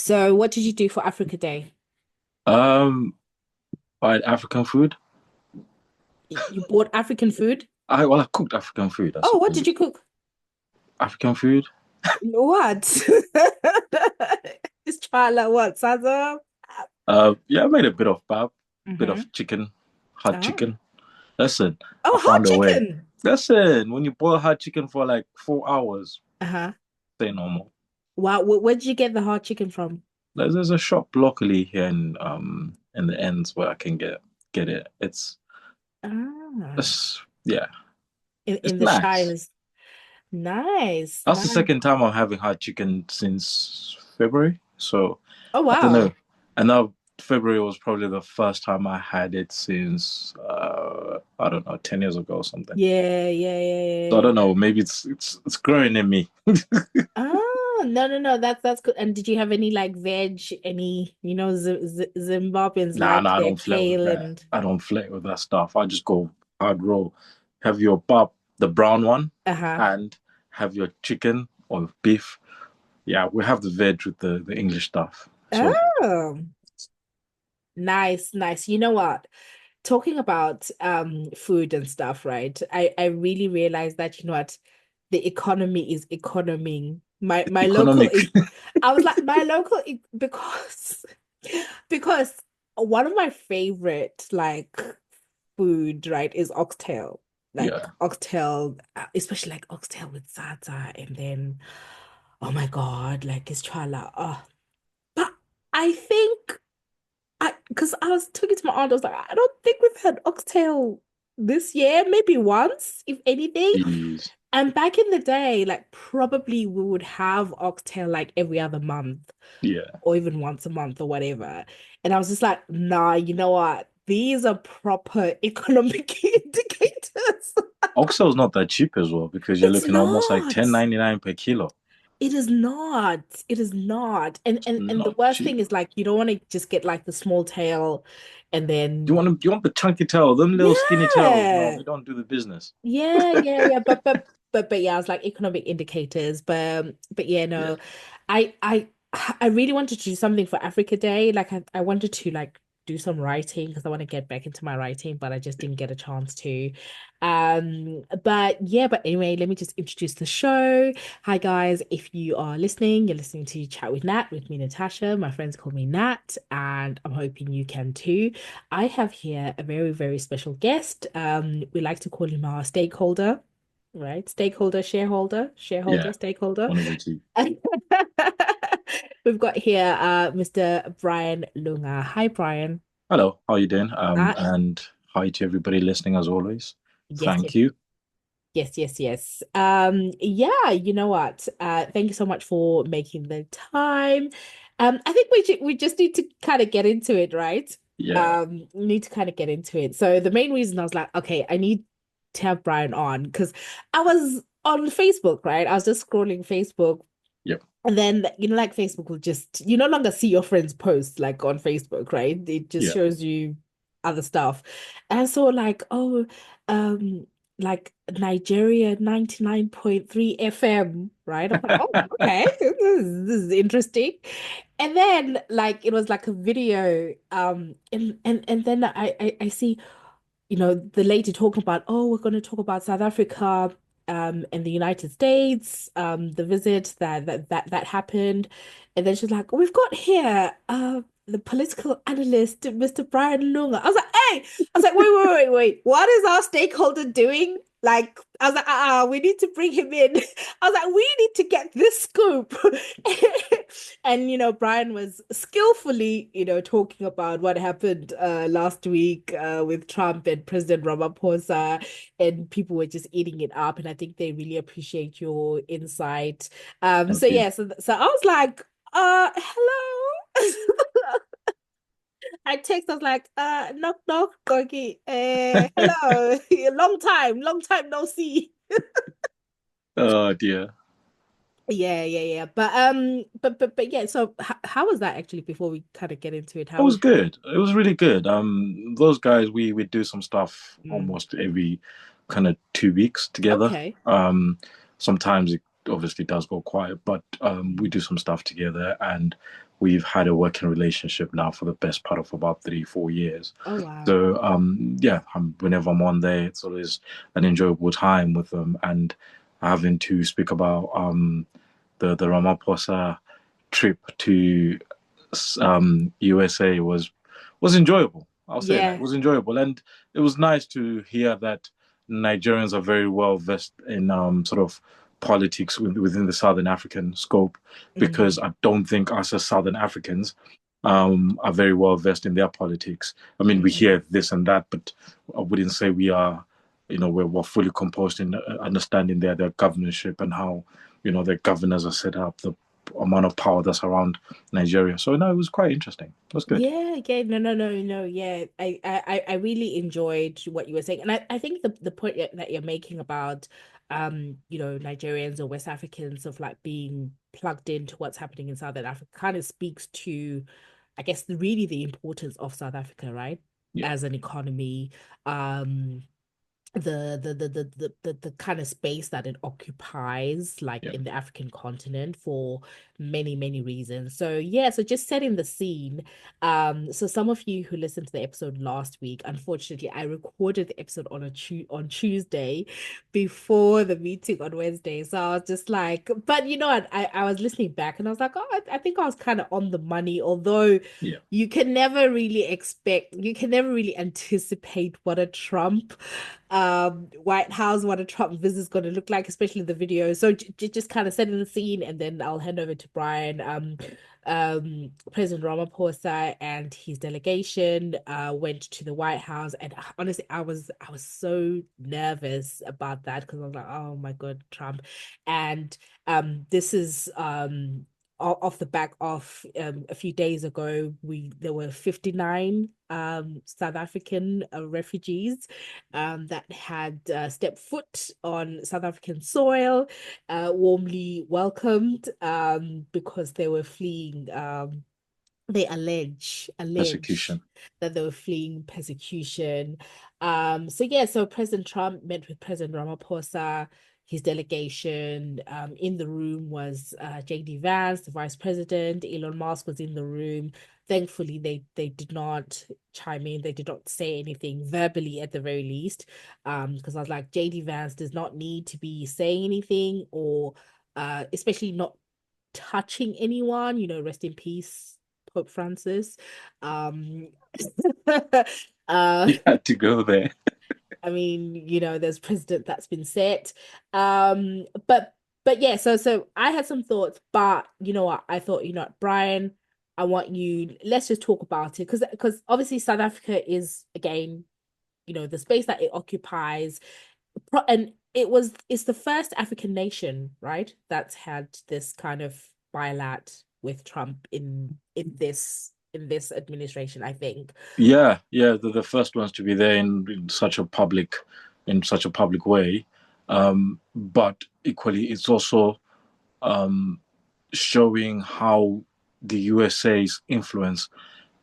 So, what did you do for Africa Day? Um, I had African food. You bought African food? I cooked African food, I Oh, what suppose. did you cook? African food. What? It's Chala, what? Saza? Yeah, I made a bit of pap, bit Mm-hmm. of chicken, hot Oh. chicken. Listen, I Oh, hot found a way. chicken. Listen, when you boil hot chicken for like 4 hours, Uh-huh. say no more. Wow, where did you get the hot chicken from? There's a shop locally here in the ends where I can get it. Ah, It's yeah, it's in the nice. Shires. Nice, That's the nice. second time I'm having hot chicken since February. So Oh, I don't know. wow. And now February was probably the first time I had it since I don't know, 10 years ago or something. Yeah, yeah, So I yeah, don't yeah. know, maybe it's growing in me. Oh, no, no, no. That's good. And did you have any like veg, any, Z Zimbabweans Nah, like nah, I their don't flirt with kale that. and I don't flirt with that stuff. I just go hard roll. Have your pap, the brown one, uh-huh. and have your chicken or beef. Yeah, we have the veg with the English stuff. So Oh, nice, nice. You know what? Talking about food and stuff, right? I really realized that, the economy is economing. My local economic. is I was like my local because because one of my favorite like food, right, is oxtail. Like Yeah. oxtail, especially like oxtail with salsa, and then oh my God, like it's chala. Oh. But I think because I was talking to my aunt, I was like, I don't think we've had oxtail this year, maybe once, if anything. Jeez. And back in the day, like probably we would have oxtail like every other month Yeah. or even once a month or whatever. And I was just like, nah, you know what? These are proper economic indicators. Oxtail's not that cheap as well because you're It's looking almost like not. 10.99 per kilo. It is not. It is not. And the Not worst thing cheap. is like you don't want to just get like the small tail and You then want you want the chunky tail, them little skinny tails. No, yeah. they don't do the business. Yeah, yeah, yeah. But yeah, it's like economic indicators. But yeah, Yeah. no. I I really wanted to do something for Africa Day. Like I wanted to like do some writing because I want to get back into my writing, but I just didn't get a chance to. But yeah, but anyway, let me just introduce the show. Hi guys, if you are listening, you're listening to Chat with Nat with me, Natasha. My friends call me Nat, and I'm hoping you can too. I have here a very, very special guest. We like to call him our stakeholder, right? Stakeholder, shareholder, shareholder, Yeah. stakeholder. One of the two. We've got here Mr. Brian Lunga. Hi, Brian. Hello, how you doing? Uh, And hi to everybody listening as always. yes, Thank yes, you. yes, yes, yes. Yeah, you know what? Thank you so much for making the time. I think we just need to kind of get into it, right? Yeah. We need to kind of get into it. So the main reason I was like, okay, I need to have Brian on because I was on Facebook, right? I was just scrolling Facebook, Yep. and then like Facebook will just you no longer see your friends' posts like on Facebook, right? It just Yeah. shows you other stuff. And so like, oh, um, like Nigeria 99.3 FM, right? I'm like, oh, okay, this is interesting. And then like it was like a video, and then I see the lady talking about, oh, we're going to talk about South Africa, and the United States, the visit that happened. And then she's like, we've got here, the political analyst, Mr. Brian Lunga. I was like, hey, I was like, wait. What is our stakeholder doing? Like, I was like, we need to bring him in. I was like, we need to get this scoop. And Brian was skillfully, talking about what happened last week with Trump and President Ramaphosa, and people were just eating it up. And I think they really appreciate your insight. So Thank you. yeah, so I was like, hello. I was like, knock knock, Gorky. Hello. Long time no see. Oh dear. Yeah, yeah, yeah. But yeah. So how was that actually? Before we kind of get into it, It how was was good. It was really good. Those guys, we do some stuff mm. almost every kind of 2 weeks together. Okay. Sometimes it obviously does go quiet, but we Mm. do some stuff together, and we've had a working relationship now for the best part of about 3, 4 years. Oh, wow. So yeah, whenever I'm on there, it's always an enjoyable time with them, and having to speak about the Ramaphosa trip to USA was enjoyable. I'll say that it Yeah. was enjoyable, and it was nice to hear that Nigerians are very well versed in sort of politics within the Southern African scope, because Mm, I don't think us as Southern Africans are very well versed in their politics. I mean, we mm. hear this and that, but I wouldn't say we are, we're fully composed in understanding their governorship and how, their governors are set up, the amount of power that's around Nigeria. So no, it was quite interesting. It was good. Yeah, yeah, no, no, no, no, yeah. I really enjoyed what you were saying. And I think the point that you're making about Nigerians or West Africans of like being plugged into what's happening in Southern Africa kind of speaks to, I guess, really the importance of South Africa, right? Yeah, As an economy. Um, the kind of space that it occupies like yeah. in the African continent for many many reasons. So yeah, so just setting the scene. So some of you who listened to the episode last week, unfortunately I recorded the episode on on Tuesday before the meeting on Wednesday, so I was just like, but you know what, I was listening back and I was like, oh, I think I was kind of on the money, although Yeah. you can never really anticipate what a Trump White House, what a Trump visit is going to look like, especially the video. So just kind of setting the scene, and then I'll hand over to Brian. President Ramaphosa and his delegation went to the White House, and honestly, I was so nervous about that because I was like, oh my God, Trump, and this is off the back of a few days ago, there were 59 South African refugees that had stepped foot on South African soil, warmly welcomed because they were fleeing. They allege Persecution. that they were fleeing persecution. So yeah, so President Trump met with President Ramaphosa, his delegation. In the room was JD Vance, the vice president. Elon Musk was in the room. Thankfully, they did not chime in. They did not say anything verbally, at the very least. Because I was like, JD Vance does not need to be saying anything, or especially not touching anyone. Rest in peace, Pope Francis. Um, uh, You had to go there. I mean, there's precedent that's been set. But yeah, so I had some thoughts, but you know what? I thought, Brian, I want you, let's just talk about it because obviously South Africa is again, the space that it occupies, and it's the first African nation, right, that's had this kind of bilat with Trump in this administration, I think. Yeah, yeah. The first ones to be there in such a public way. But equally, it's also showing how the USA's influence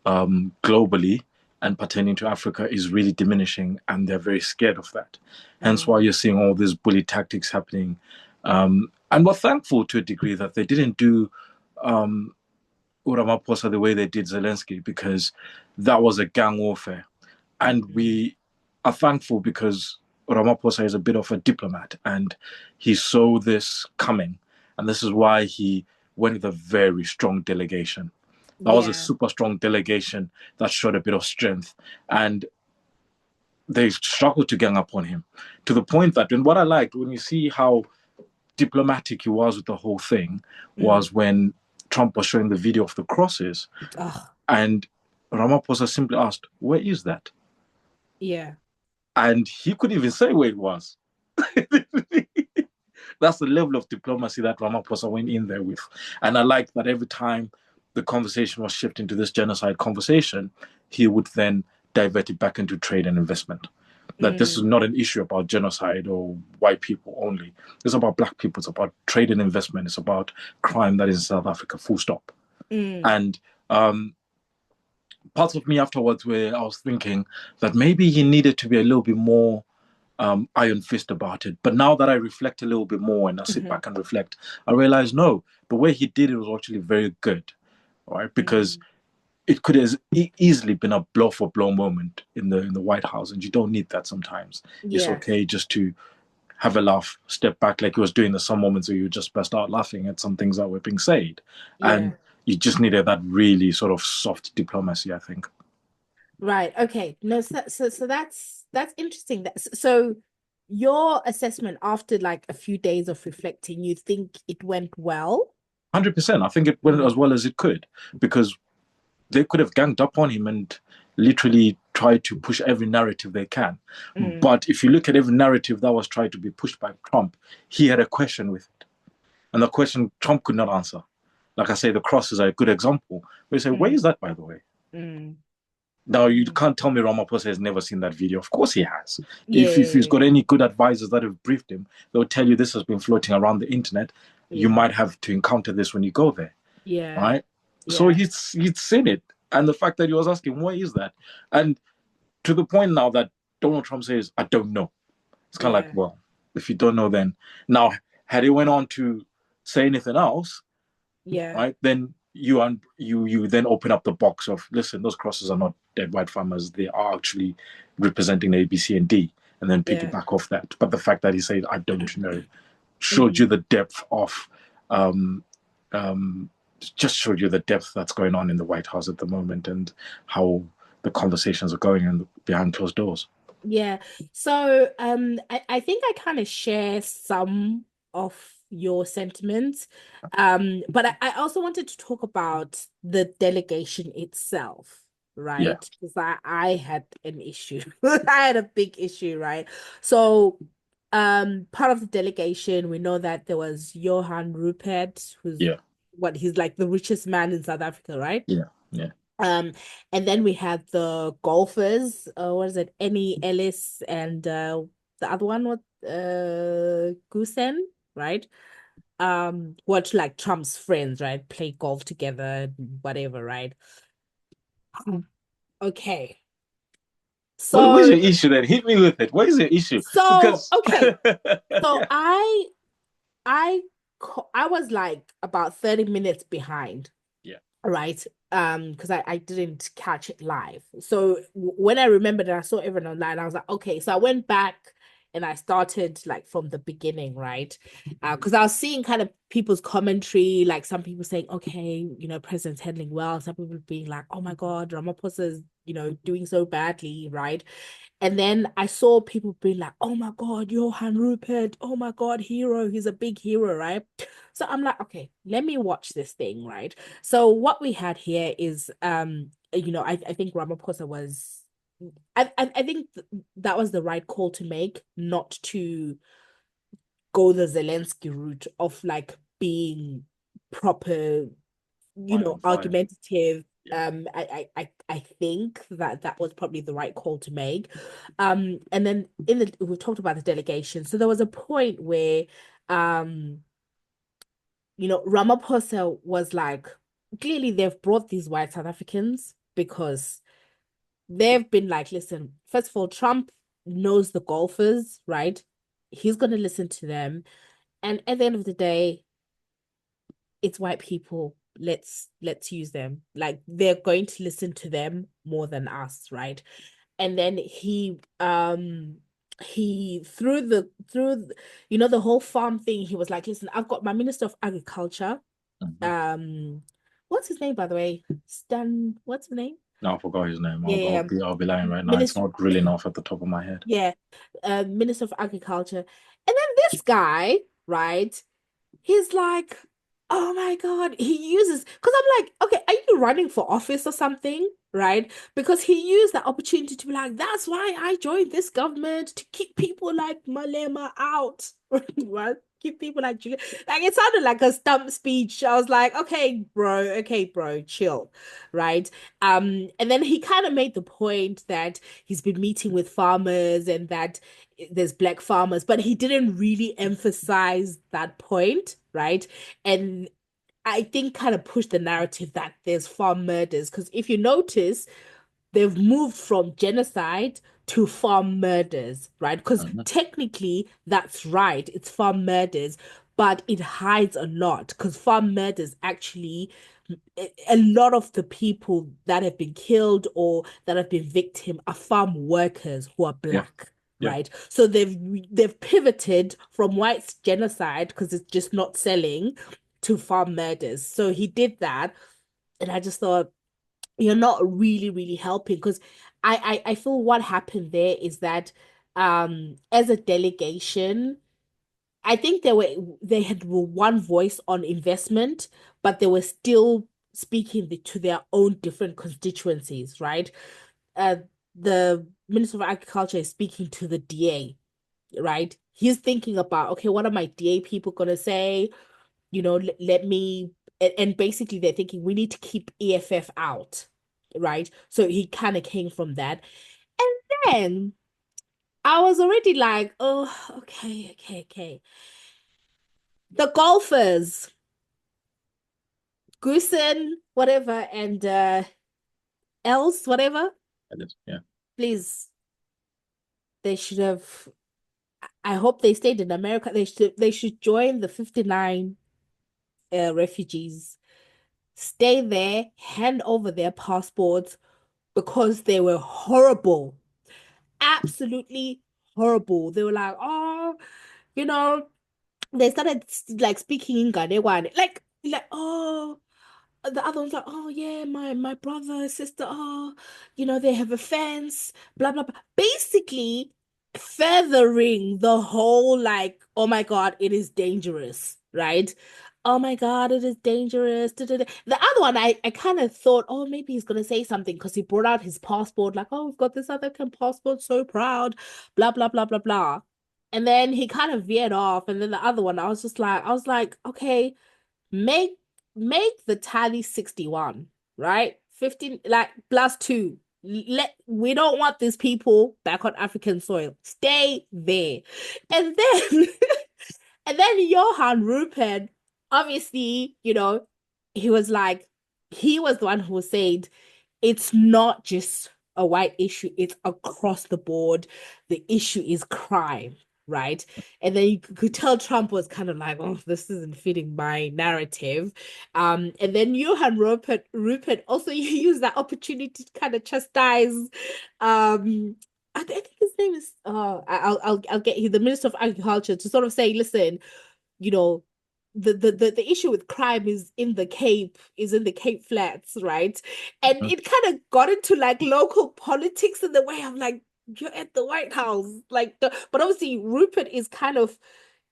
globally and pertaining to Africa is really diminishing, and they're very scared of that. Hence, why Mm, you're seeing all these bully tactics happening. And we're thankful to a degree that they didn't do Ramaphosa the way they did Zelensky, because that was a gang warfare. And mm, we are thankful because Ramaphosa is a bit of a diplomat, and he saw this coming. And this is why he went with a very strong delegation. That was a yeah. super strong delegation that showed a bit of strength. And they struggled to gang up on him, to the point that, and what I liked when you see how diplomatic he was with the whole thing, Mm. was when Trump was showing the video of the crosses, Oh, and Ramaphosa simply asked, "Where is that?" yeah. And he couldn't even say where it was. That's the level of diplomacy that Ramaphosa went in there with. And I liked that every time the conversation was shifting to this genocide conversation, he would then divert it back into trade and investment. That this is Mm, not an issue about genocide or white people only. It's about black people. It's about trade and investment. It's about crime that is in South Africa, full stop. mm, And um, parts of me afterwards where I was thinking that maybe he needed to be a little bit more iron fist about it. But now that I reflect a little bit more and I sit mhm. back and reflect, I realize no, the way he did it was actually very good. right? Because Mm. it could have easily been a blow for blow moment in the White House, and you don't need that sometimes. It's Yeah, okay just to have a laugh, step back, like he was doing. There's some moments where you just burst out laughing at some things that were being said, yeah. and you just needed that really sort of soft diplomacy, I think. Right. Okay. No, so that's interesting. So your assessment after like a few days of reflecting, you think it went well? 100%. I think it went Mm, as well as it could because they could have ganged up on him and literally tried to push every narrative they can. mm, But if you look at every narrative that was tried to be pushed by Trump, he had a question with it. And the question Trump could not answer. Like I say, the cross is a good example. We say, where mm, is that, by the way? mm, Now, you mm. can't tell me Ramaphosa has never seen that video. Of course he has. If he's Yeah, got any good advisors that have briefed him, they'll tell you this has been floating around the internet. You yeah, might have to encounter this when you go there, yeah, right? So yeah, he'd seen it. And the fact that he was asking, where is that? And to the point now that Donald Trump says, I don't know. It's kind of like, yeah, well, if you don't know, then now, had he went on to say anything else, yeah, right? Then you then open up the box of listen, those crosses are not dead white farmers; they are actually representing the A, B, C, and D, and then yeah. piggyback off that. But the fact that he said I don't know showed you Mm. the depth of um, um, just showed you the depth that's going on in the White House at the moment and how the conversations are going in behind closed doors. Yeah. So I think I kind of share some of your sentiments. But I also wanted to talk about the delegation itself, Yeah, right? Because I had an issue. I had a big issue, right? So part of the delegation, we know that there was Johan Rupert, who's yeah, what he's like the richest man in South Africa, right? yeah, yeah, Um, and then we had the golfers, what is it, Annie Ellis and the other one, what Goosen, right? What like Trump's friends, right? Play golf together, whatever, right? Okay. What's So your issue then? Hit me with it. What is your issue? so Because okay. So yeah, I I was like about 30 minutes behind, yeah, right? Because I didn't catch it live. So when I remembered and I saw everyone online, I was like, okay. So I went back and I started like from the beginning, right? Because I was seeing kind of people's commentary, like some people saying, okay, president's handling well, some people being like, oh my God, Ramaphosa is, doing so badly, right? And then I saw people being like, oh my God, Johan Rupert, oh my God, hero, he's a big hero, right? So I'm like, okay, let me watch this thing, right? So what we had here is I think Ramaphosa was I think that was the right call to make, not to go the Zelensky route of like being proper, five on five. argumentative. Yeah. I think that that was probably the right call to make. And then we've talked about the delegation. So there was a point where um Ramaphosa was like, clearly they've brought these white South Africans because they've been like, listen, first of all, Trump knows the golfers, right? He's going to listen to them. And at the end of the day, it's white people. Let's use them. Like they're going to listen to them more than us, right? And then he the whole farm thing, he was like, listen, I've got my Minister of Agriculture. Mhm. Um, what's his name, by the way? Stan, what's his name? No, I forgot his name. Yeah, yeah, I'll be lying right now. It's Minister, not really off at the top of my head. yeah, Minister of Agriculture. And then this guy, right? He's like, oh my God, he uses, because I'm like, okay, are you running for office or something? Right? Because he used that opportunity to be like, that's why I joined this government to keep people like Malema out. Right? Keep people like Julia. Like it sounded like a stump speech. I was like, okay, bro, chill. Right. And then he kind of made the point that he's been meeting with farmers and that there's black farmers, but he didn't really emphasize that point, right? And I think kind of pushed the narrative that there's farm murders. Because if you notice, they've moved from genocide to farm murders, right? Because Mhm. technically that's right, it's farm murders, but it hides a lot because farm murders actually a lot of the people that have been killed or that have been victim are farm workers who are Yeah. black, Yeah. right? So they've pivoted from white genocide because it's just not selling to farm murders. So he did that, and I just thought you're not really, really helping because I feel what happened there is that as a delegation I think they had one voice on investment, but they were still speaking to their own different constituencies, right? Uh, the Minister of Agriculture is speaking to the DA, right? He's thinking about, okay, what are my DA people gonna say? Let me, and basically they're thinking we need to keep EFF out, right? So he kind of came from that. And then I was already like, oh, okay, okay, okay. The golfers. Goosen, whatever, and else, whatever. Yeah. Please, they should have. I hope they stayed in America. They should join the 59 refugees, stay there, hand over their passports because they were horrible, absolutely horrible. They were like, oh, you know, they started like speaking in Ghanaian, oh, the other one's like, oh yeah, my brother, sister, oh, they have a fence, blah blah blah. Basically, feathering the whole like, oh my God, it is dangerous, right? Oh my God, it is dangerous. Da, da, da. The other one, I kind of thought, oh, maybe he's gonna say something because he brought out his passport, like, oh, we've got this other passport, so proud, blah blah blah blah blah. And then he kind of veered off, and then the other one, I was like, okay, make make the tally 61, right? 15 like plus 2. We don't want these people back on African soil. Stay there. And then and then Johan Rupert, obviously, he was like, he was the one who said it's not just a white issue, it's across the board. The issue is crime, right? And then you could tell Trump was kind of like, oh, this isn't fitting my narrative. And then Johan Rupert also used that opportunity to kind of chastise I think his name is I'll get you the Minister of Agriculture to sort of say, listen, you know, the issue with crime is in the Cape Flats, right? And Mhm. it kind of got into like local politics in the way I'm like, you're at the White House. But obviously Rupert is kind of,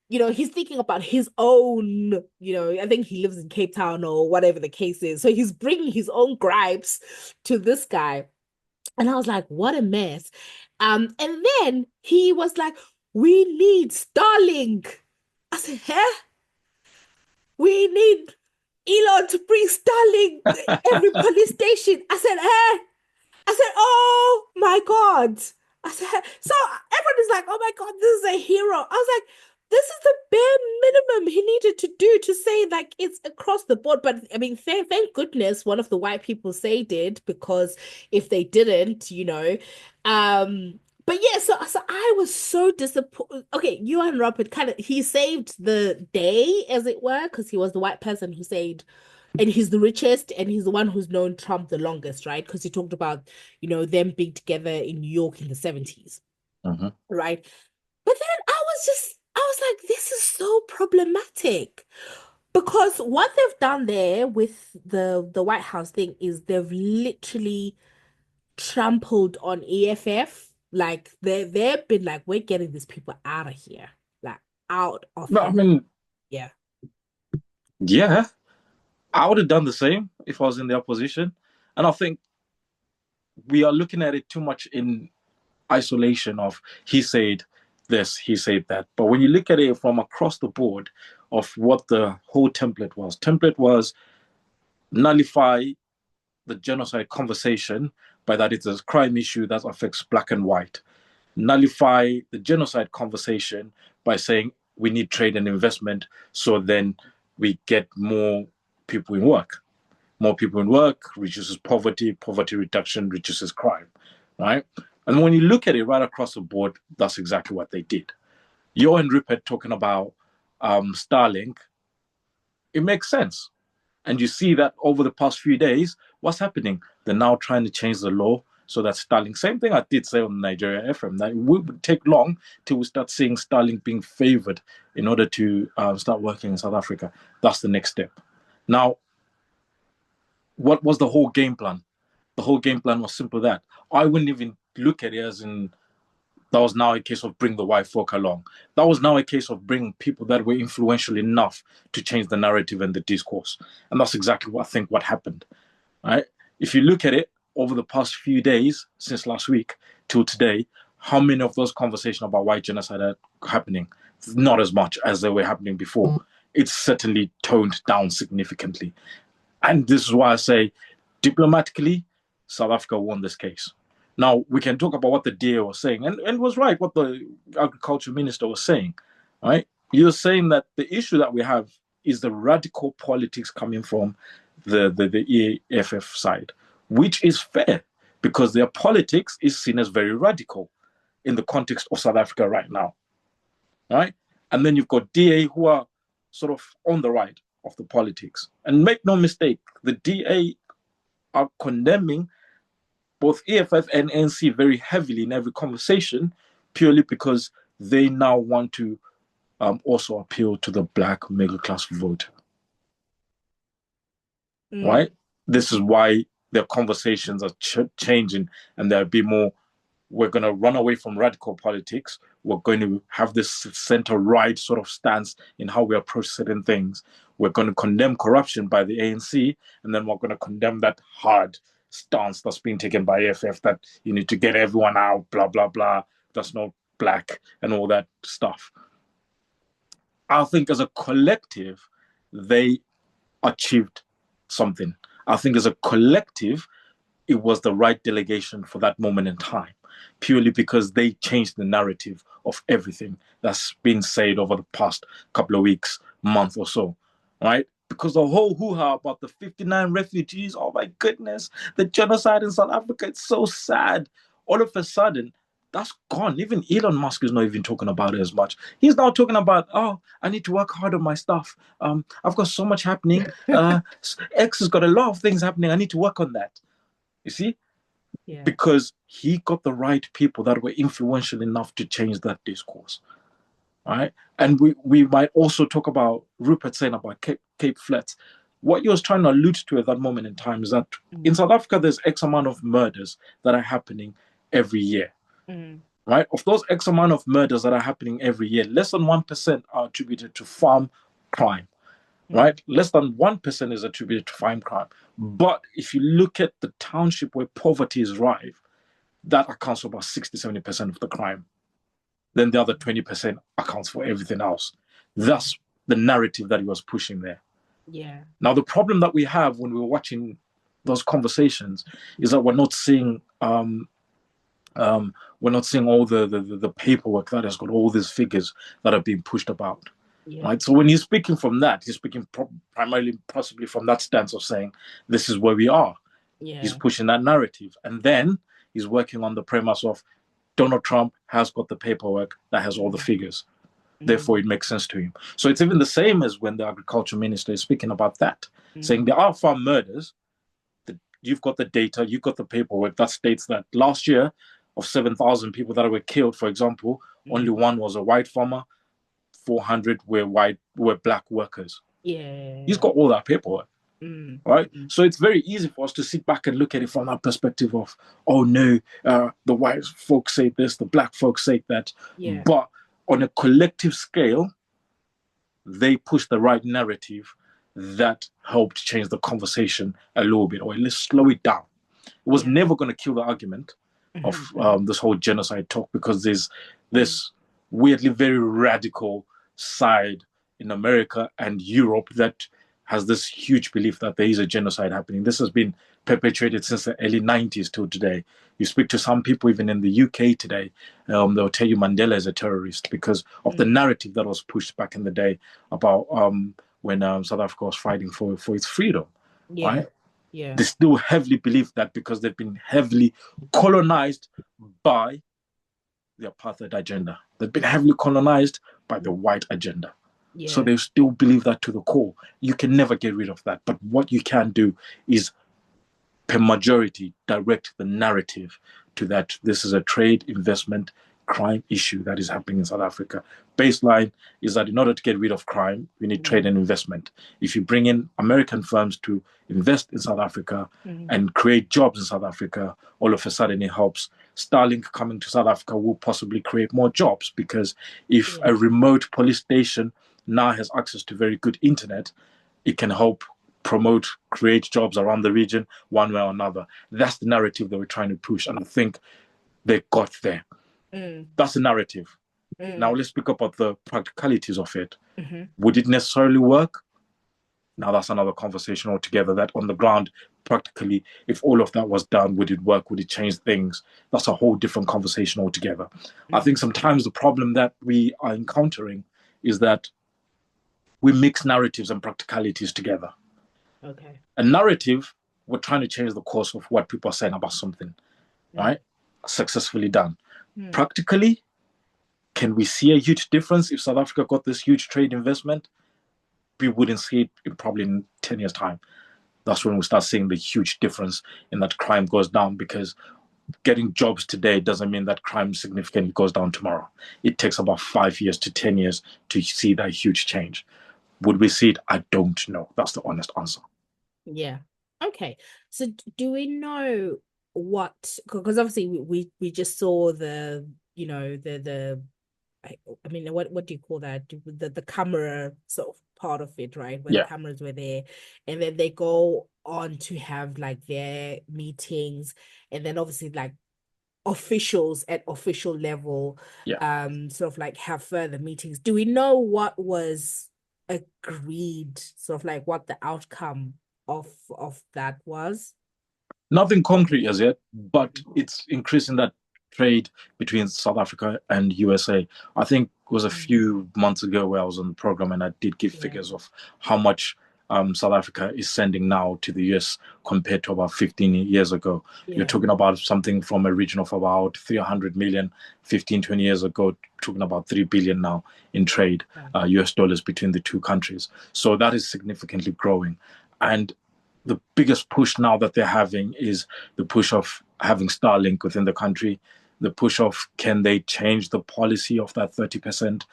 he's thinking about his own, I think he lives in Cape Town or whatever the case is. So he's bringing his own gripes to this guy. And I was like, what a mess. And then he was like, we need Starlink. I said, huh? We need Elon to bring Starlink every police station. I said, eh? I said, oh my God. I said, so everyone is like, oh my God, this is a hero. I was like, this is the bare minimum he needed to do to say like it's across the board. But I mean, thank goodness one of the white people say did, because if they didn't, but yeah, so I was so disappointed. Okay, Ewan Robert kind of he saved the day, as it were, because he was the white person who said, and he's the richest, and he's the one who's known Trump the longest, right? Because he talked about, them being together in New York in the 70s, Mhm. right? But then I was like, this is so problematic because what they've done there with the White House thing is they've literally trampled on EFF. Like they've been like, we're getting these people out of here, like out of But I here. mean, Yeah. yeah, I would have done the same if I was in their position. And I think we are looking at it too much in isolation of he said this, he said that. But when you look at it from across the board of what the whole template was nullify the genocide conversation by that it's a crime issue that affects black and white. Nullify the genocide conversation by saying we need trade and investment so then we get more people in work. More people in work reduces poverty, poverty reduction reduces crime, right? And when you look at it right across the board, that's exactly what they did. Yo and Rupert talking about Starlink, it makes sense. And you see that over the past few days, what's happening? They're now trying to change the law so that Starlink, same thing I did say on Nigeria FM, that it would take long till we start seeing Starlink being favored in order to start working in South Africa. That's the next step. Now, what was the whole game plan? The whole game plan was simple that I wouldn't even look at it as in that was now a case of bring the white folk along. That was now a case of bringing people that were influential enough to change the narrative and the discourse. And that's exactly what I think what happened. Right? If you look at it over the past few days, since last week till today, how many of those conversations about white genocide are happening? Not as much as they were happening before. It's certainly toned down significantly. And this is why I say, diplomatically, South Africa won this case. Now, we can talk about what the DA was saying, and it was right what the agriculture minister was saying, right? You're saying that the issue that we have is the radical politics coming from the EFF side, which is fair because their politics is seen as very radical in the context of South Africa right now, right? And then you've got DA who are sort of on the right of the politics. And make no mistake, the DA are condemning both EFF and ANC very heavily in every conversation, purely because they now want to also appeal to the black middle class voter. Right? This is why their conversations are changing, and there'll be more. We're going to run away from radical politics. We're going to have this center-right sort of stance in how we approach certain things. We're going to condemn corruption by the ANC, and then we're going to condemn that hard stance that's being taken by EFF that you need to get everyone out, blah, blah, blah, that's not black, and all that stuff. I think as a collective, they achieved something. I think as a collective, it was the right delegation for that moment in time, purely because they changed the narrative of everything that's been said over the past couple of weeks, month or so, right? Because the whole hoo-ha about the 59 refugees, oh my goodness, the genocide in South Africa, it's so sad. All of a sudden, that's gone. Even Elon Musk is not even talking about it as much. He's now talking about, oh, I need to work hard on my stuff. I've got so much happening. X has got a lot of things happening. I need to work on that. You see? Yeah. Because he got the right people that were influential enough to change that discourse. Right? And we might also talk about Rupert saying about Cape Flats. What he was trying to allude to at that moment in time is that in South Africa, there's X amount of murders that are happening every year. Right? Of those X amount of murders that are happening every year, less than 1% are attributed to farm crime. Right? Less than 1% is attributed to farm crime. But if you look at the township where poverty is rife, that accounts for about 60, 70% of the crime. Then the other 20% accounts for everything else. That's the narrative that he was pushing there. Yeah. Now, the problem that we have when we're watching those conversations is that we're not seeing all the paperwork that has got all these figures that are being pushed about. Yeah. Right. So when he's speaking from that, he's speaking primarily, possibly from that stance of saying, this is where we are. Yeah. He's pushing that narrative. And then he's working on the premise of Donald Trump has got the paperwork that has all the figures. Therefore, it makes sense to him. So it's even the same as when the agriculture minister is speaking about that, saying there are farm murders. You've got the data, you've got the paperwork that states that last year of 7,000 people that were killed, for example, only one was a white farmer. 400 were black workers. Yeah. He's got all that paperwork. Right? So it's very easy for us to sit back and look at it from that perspective of, oh no, the white folks say this, the black folks say that. Yeah. But on a collective scale, they push the right narrative that helped change the conversation a little bit, or at least slow it down. It was never going to kill the argument of this whole genocide talk, because there's this weirdly very radical side in America and Europe that has this huge belief that there is a genocide happening. This has been perpetuated since the early 90s till today. You speak to some people even in the UK today, they'll tell you Mandela is a terrorist because of the narrative that was pushed back in the day about when South Africa was fighting for its freedom. Yeah. Right? Yeah. They still heavily believe that because they've been heavily colonized by the apartheid agenda. They've been heavily colonized by the white agenda. So Yeah. they still believe that to the core. You can never get rid of that. But what you can do is, per majority, direct the narrative to that this is a trade, investment, crime issue that is happening in South Africa. Baseline is that in order to get rid of crime, we need trade Mm. and investment. If you bring in American firms to invest in South Africa Mm. and create jobs in South Africa, all of a sudden it helps. Starlink coming to South Africa will possibly create more jobs, because if Yeah. a remote police station now has access to very good internet, it can help promote, create jobs around the region one way or another. That's the narrative that we're trying to push. And I think they got there. Mm. That's the narrative. Now Mm. let's speak about the practicalities of it. Mm-hmm. Would it necessarily work? Now that's another conversation altogether. That on the ground, practically, if all of that was done, would it work? Would it change things? That's a whole different conversation altogether. I think Mm. sometimes the problem that we are encountering is that we mix narratives and practicalities together. Okay. A narrative, we're trying to change the course of what people are saying about something, Mm. right? Successfully done. Mm. Practically, can we see a huge difference if South Africa got this huge trade investment? We wouldn't see it in probably in 10 years' time. That's when we start seeing the huge difference in that crime goes down, because getting jobs today doesn't mean that crime significantly goes down tomorrow. It takes about 5 years to 10 years to see that huge change. Would we see it? I don't know. That's the honest answer. Yeah. Okay. So do we know what, because obviously we just saw the, the I mean, what do you call that? The camera sort of part of it, right? Where the Yeah, cameras were there, and then they go on to have like their meetings, and then obviously like officials at official level, yeah. sort of like have further meetings. Do we know what was agreed, sort of like what the outcome of that was? Nothing concrete as yet, but it's increasing that trade between South Africa and USA. I think it was a Mm. few months ago where I was on the program and I did give Yeah, figures of how much South Africa is sending now to the US compared to about 15 years ago. You're yeah. talking about something from a region of about 300 million 15, 20 years ago, talking about 3 billion now in trade, Yeah. US dollars between the two countries. So that is significantly growing. And the biggest push now that they're having is the push of having Starlink within the country, the push of can they change the policy of that 30%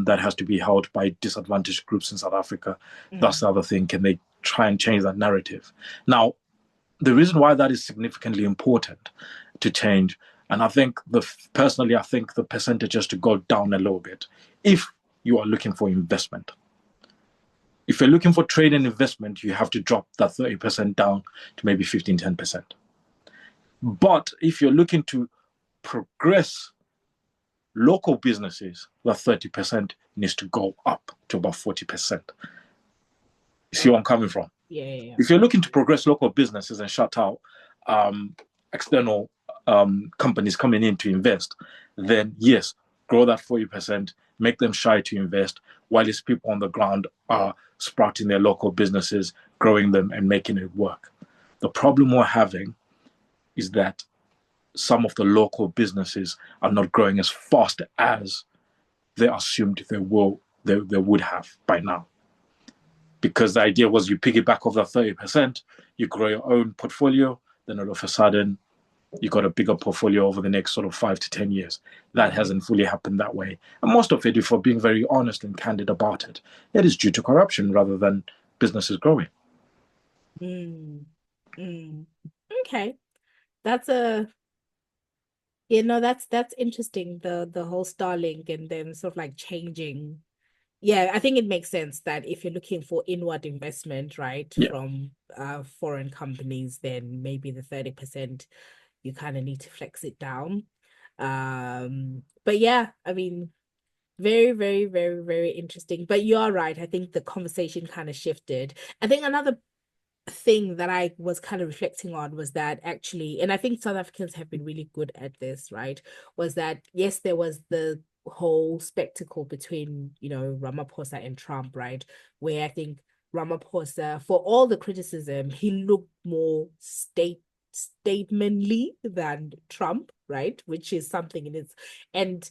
that has to be held by disadvantaged groups in South Africa. That's Mm. the other thing. Can they try and change that narrative? Now, the reason why that is significantly important to change, and personally, I think the percentage has to go down a little bit if you are looking for investment. If you're looking for trade and investment, you have to drop that 30% down to maybe 15, 10%. But if you're looking to progress local businesses, that 30% needs to go up to about 40%. You see where Okay. I'm coming from? Yeah, yeah, yeah. If you're looking to progress local businesses and shut out um, external companies coming in to invest, then yes, grow that 40%, make them shy to invest, while these people on the ground are sprouting their local businesses, growing them, and making it work. The problem we're having is that some of the local businesses are not growing as fast as they assumed they would have by now. Because the idea was you piggyback off that 30%, you grow your own portfolio, then all of a sudden you got a bigger portfolio over the next sort of 5 to 10 years. That Yeah. hasn't fully happened that way. And most of it, if we're being very honest and candid about it, it is due to corruption rather than businesses growing. Mm. Mm. Okay. That's a that's interesting. The whole Starlink and then sort of like changing. Yeah, I think it makes sense that if you're looking for inward investment, right, Yeah. from foreign companies, then maybe the 30% you kind of need to flex it down. But yeah, I mean, very, very, very, very interesting. But you are right. I think the conversation kind of shifted. I think another thing that I was kind of reflecting on was that actually, and I think South Africans have been really good at this, right? Was that yes, there was the whole spectacle between, Ramaphosa and Trump, right? Where I think Ramaphosa, for all the criticism, he looked more statemently than Trump, right? Which is something in its and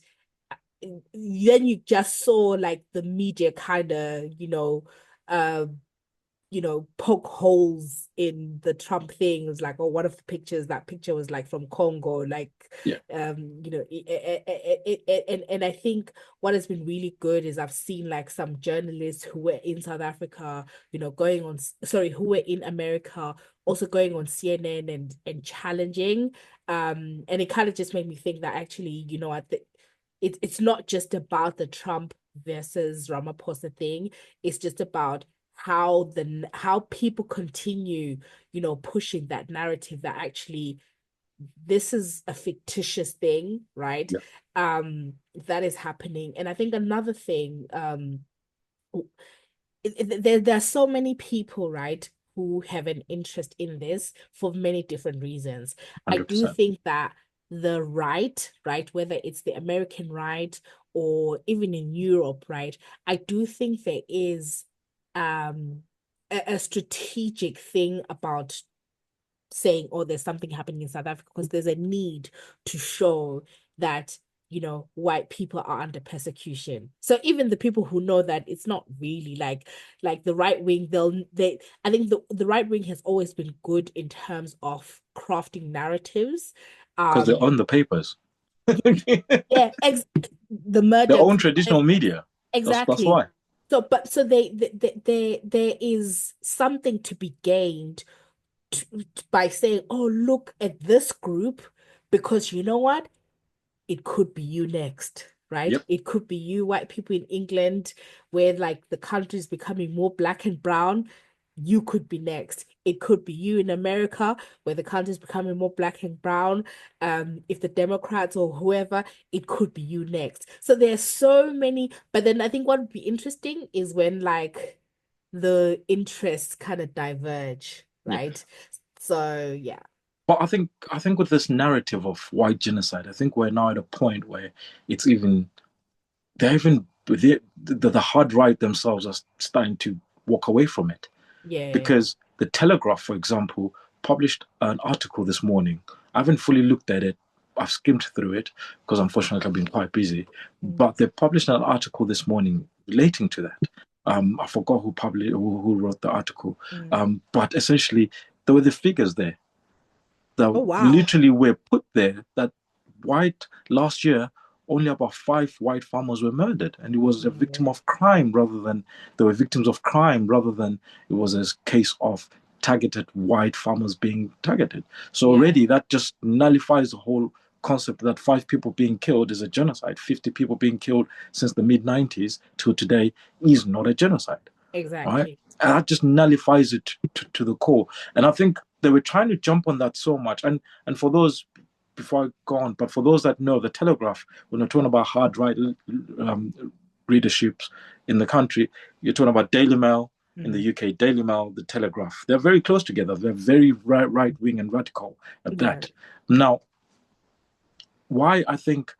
then you just saw like the media kind of, um poke holes in the Trump thing. It was like, oh, one of the pictures, that picture was like from Congo, like, Yeah, and I think what has been really good is I've seen like some journalists who were in South Africa, going on, sorry, who were in America, also going on CNN and challenging. And it kind of just made me think that actually, I think it's not just about the Trump versus Ramaphosa thing. It's just about how people continue, pushing that narrative that actually this is a fictitious thing, right? yeah, That is happening. And I think another thing, there are so many people, right, who have an interest in this for many different reasons. I do 100%. think that the right, whether it's the American right or even in Europe, right, I do think there is a strategic thing about saying, oh, there's something happening in South Africa because there's a need to show that, white people are under persecution. So even the people who know that it's not really like the right wing, I think the right wing has always been good in terms of crafting narratives. Because they're Um, on the papers. yeah, the Their murder, own traditional media. That's exactly. why. So, but so there is something to be gained by saying, oh, look at this group, because you know what? It could be you next, right? Yep. It could be you, white people in England, where like the country is becoming more black and brown. You could be next. It could be you in America, where the country is becoming more black and brown. If the Democrats or whoever, it could be you next. So there's so many, but then I think what would be interesting is when like the interests kind of diverge, Yeah. right? So yeah. But I think with this narrative of white genocide, I think we're now at a point where it's even they're even the hard right themselves are starting to walk away from it. Yeah. Because the Telegraph, for example, published an article this morning. I haven't fully looked at it. I've skimmed through it because unfortunately I've been quite busy. Mm, But they published an article this morning relating to that. I forgot who published who wrote the article. mm. But essentially, there were the figures there that Oh wow. literally were put there that white last year only about 5 white farmers were murdered, and it was a Yeah. victim of crime rather than they were victims of crime rather than it was a case of targeted white farmers being targeted. So Yeah, already that just nullifies the whole concept that 5 people being killed is a genocide. 50 people being killed since the mid 90s till today is not a genocide, right? exactly. And that just nullifies it to the core. And I think they were trying to jump on that so much. And for those, before I go on, but for those that know the Telegraph, when we're talking about hard right readerships in the country, you're talking about Daily Mail in the Mm. UK, Daily Mail, the Telegraph. They're very close together. They're very right wing and radical at Yeah. that. Now, why I think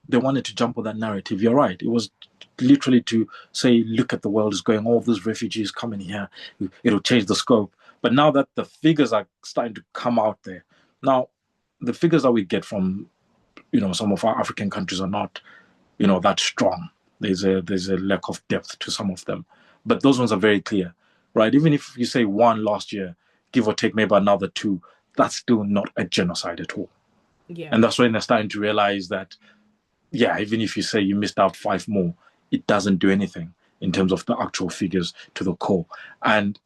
they wanted to jump on that narrative. You're right. It was literally to say, look at the world is going, all those refugees coming here, it'll change the scope. But now that the figures are starting to come out there, now the figures that we get from some of our African countries are not that strong. There's a lack of depth to some of them, but those ones are very clear, right? Even if you say one last year, give or take maybe another two, that's still not a genocide at all. Yeah. And that's when they're starting to realize that yeah, even if you say you missed out 5 more, it doesn't do anything in terms of the actual figures to the core. And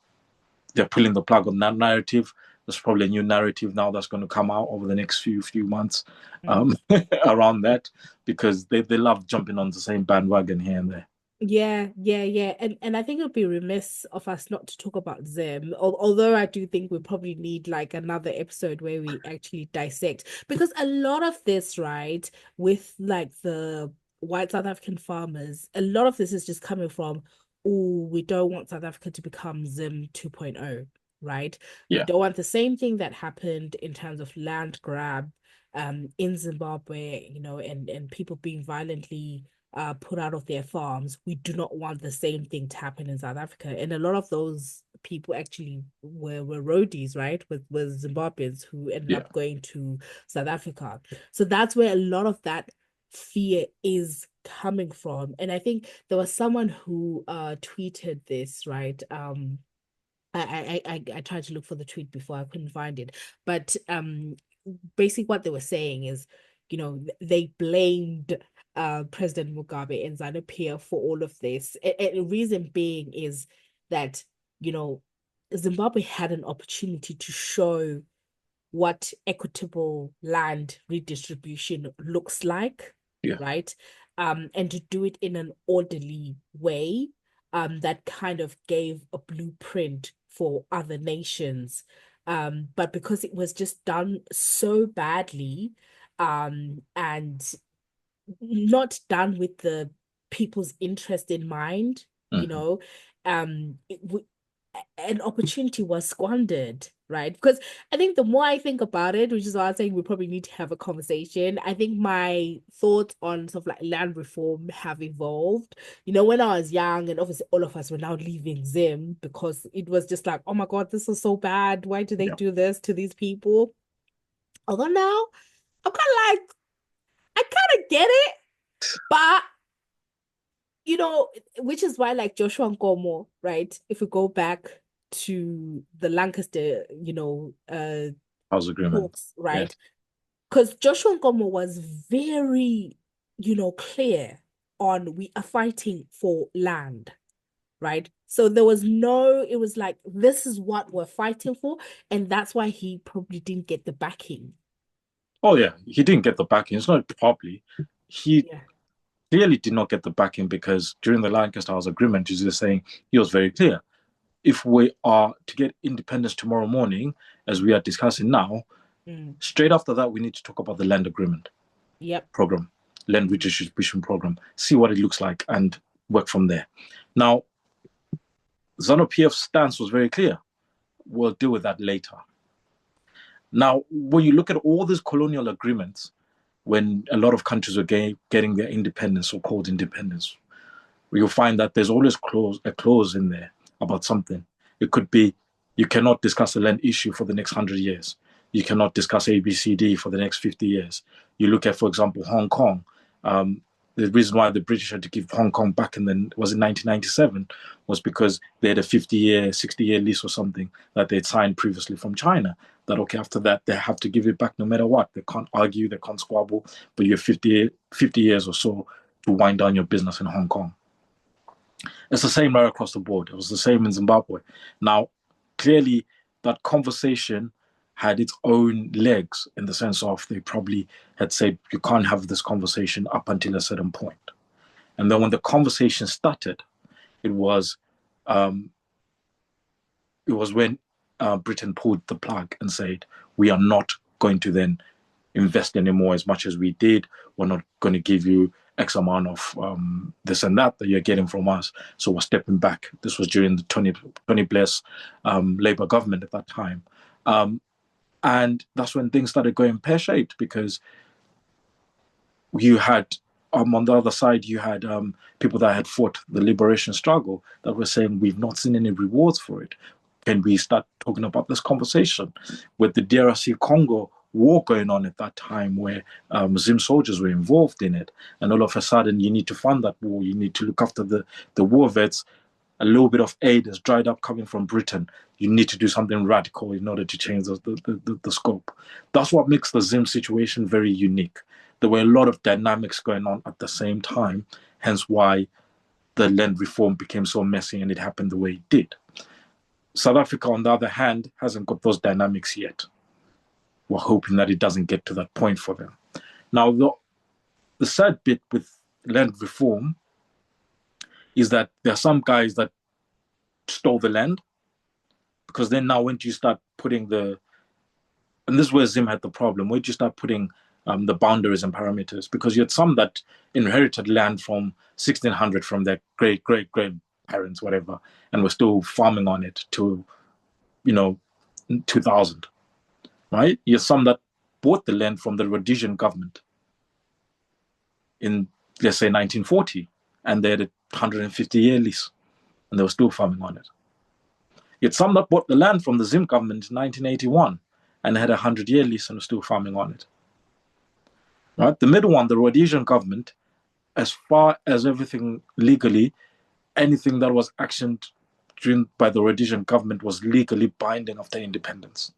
they're pulling the plug on that narrative. There's probably a new narrative now that's going to come out over the next few months Mm. around that because they love jumping on the same bandwagon here and there. Yeah, yeah, yeah. And I think it would be remiss of us not to talk about Zim. Although I do think we probably need like another episode where we actually dissect, because a lot of this, right, with like the white South African farmers, a lot of this is just coming from, oh, we don't want South Africa to become Zim 2.0, right? We Yeah, don't want the same thing that happened in terms of land grab in Zimbabwe, and people being violently put out of their farms. We do not want the same thing to happen in South Africa. And a lot of those people actually were roadies, right? With Zimbabweans who ended yeah, up going to South Africa. So that's where a lot of that fear is coming from. And I think there was someone who tweeted this, right? I tried to look for the tweet before, I couldn't find it. But basically what they were saying is, they blamed President Mugabe and ZANU-PF for all of this. And the reason being is that, you know, Zimbabwe had an opportunity to show what equitable land redistribution looks like, Yeah. right? And to do it in an orderly way, that kind of gave a blueprint for other nations. But because it was just done so badly, and not done with the people's interest in mind, Mm-hmm. it an opportunity was squandered, right? Because I think the more I think about it, which is why I'm saying we probably need to have a conversation, I think my thoughts on sort of like land reform have evolved. When I was young, and obviously all of us were now leaving Zim because it was just like, oh my God, this is so bad. Why do they Yeah. do this to these people? Although now I'm kind of like, I kind of get it, but which is why like Joshua Nkomo, right? If we go back to the Lancaster, House agreement. talks, Yes. right? Because Joshua Nkomo was very, clear on we are fighting for land, right? So there was it was like, this is what we're fighting for. And that's why he probably didn't get the backing. Oh yeah, he didn't get the backing. It's not probably. He Yeah. clearly did not get the backing because during the Lancaster House agreement, he's just saying he was very clear. If we are to get independence tomorrow morning, as we are discussing now, Mm. straight after that, we need to talk about the land agreement Yep. program, land redistribution program, see what it looks like, and work from there. Now, ZANU PF's stance was very clear. We'll deal with that later. Now, when you look at all these colonial agreements, when a lot of countries were getting their independence, so-called independence, you'll find that there's always a clause in there about something. It could be you cannot discuss a land issue for the next 100 years. You cannot discuss ABCD for the next 50 years. You look at, for example, Hong Kong. The reason why the British had to give Hong Kong back and then was in 1997 was because they had a 50-year, 60-year lease or something that they'd signed previously from China. That okay, after that they have to give it back no matter what. They can't argue, they can't squabble, but you have 50 years or so to wind down your business in Hong Kong. It's the same right across the board. It was the same in Zimbabwe. Now, clearly, that conversation had its own legs in the sense of they probably had said you can't have this conversation up until a certain point. And then when the conversation started, it was um, it was when Britain pulled the plug and said we are not going to then invest anymore as much as we did. We're not going to give you X amount of this and that you're getting from us. So we're stepping back. This was during the Tony Blair's Labour government at that time. And that's when things started going pear-shaped because you had, on the other side, you had people that had fought the liberation struggle that were saying, we've not seen any rewards for it. Can we start talking about this conversation? With the DRC Congo war going on at that time where Zim soldiers were involved in it. And all of a sudden, you need to fund that war. You need to look after the war vets. A little bit of aid has dried up coming from Britain. You need to do something radical in order to change the scope. That's what makes the Zim situation very unique. There were a lot of dynamics going on at the same time, hence why the land reform became so messy and it happened the way it did. South Africa, on the other hand, hasn't got those dynamics yet. We're hoping that it doesn't get to that point for them. Now, the sad bit with land reform is that there are some guys that stole the land because then now when you start putting and this is where Zim had the problem, where you start putting the boundaries and parameters, because you had some that inherited land from 1600 from their great parents, whatever, and were still farming on it to 2000, right? You have some that bought the land from the Rhodesian government in, let's say, 1940, and they had a 150-year lease, and they were still farming on it. Yet some that bought the land from the Zim government in 1981 and had a 100-year lease and were still farming on it. Right? The middle one, the Rhodesian government, as far as everything legally, anything that was actioned during by the Rhodesian government was legally binding after independence.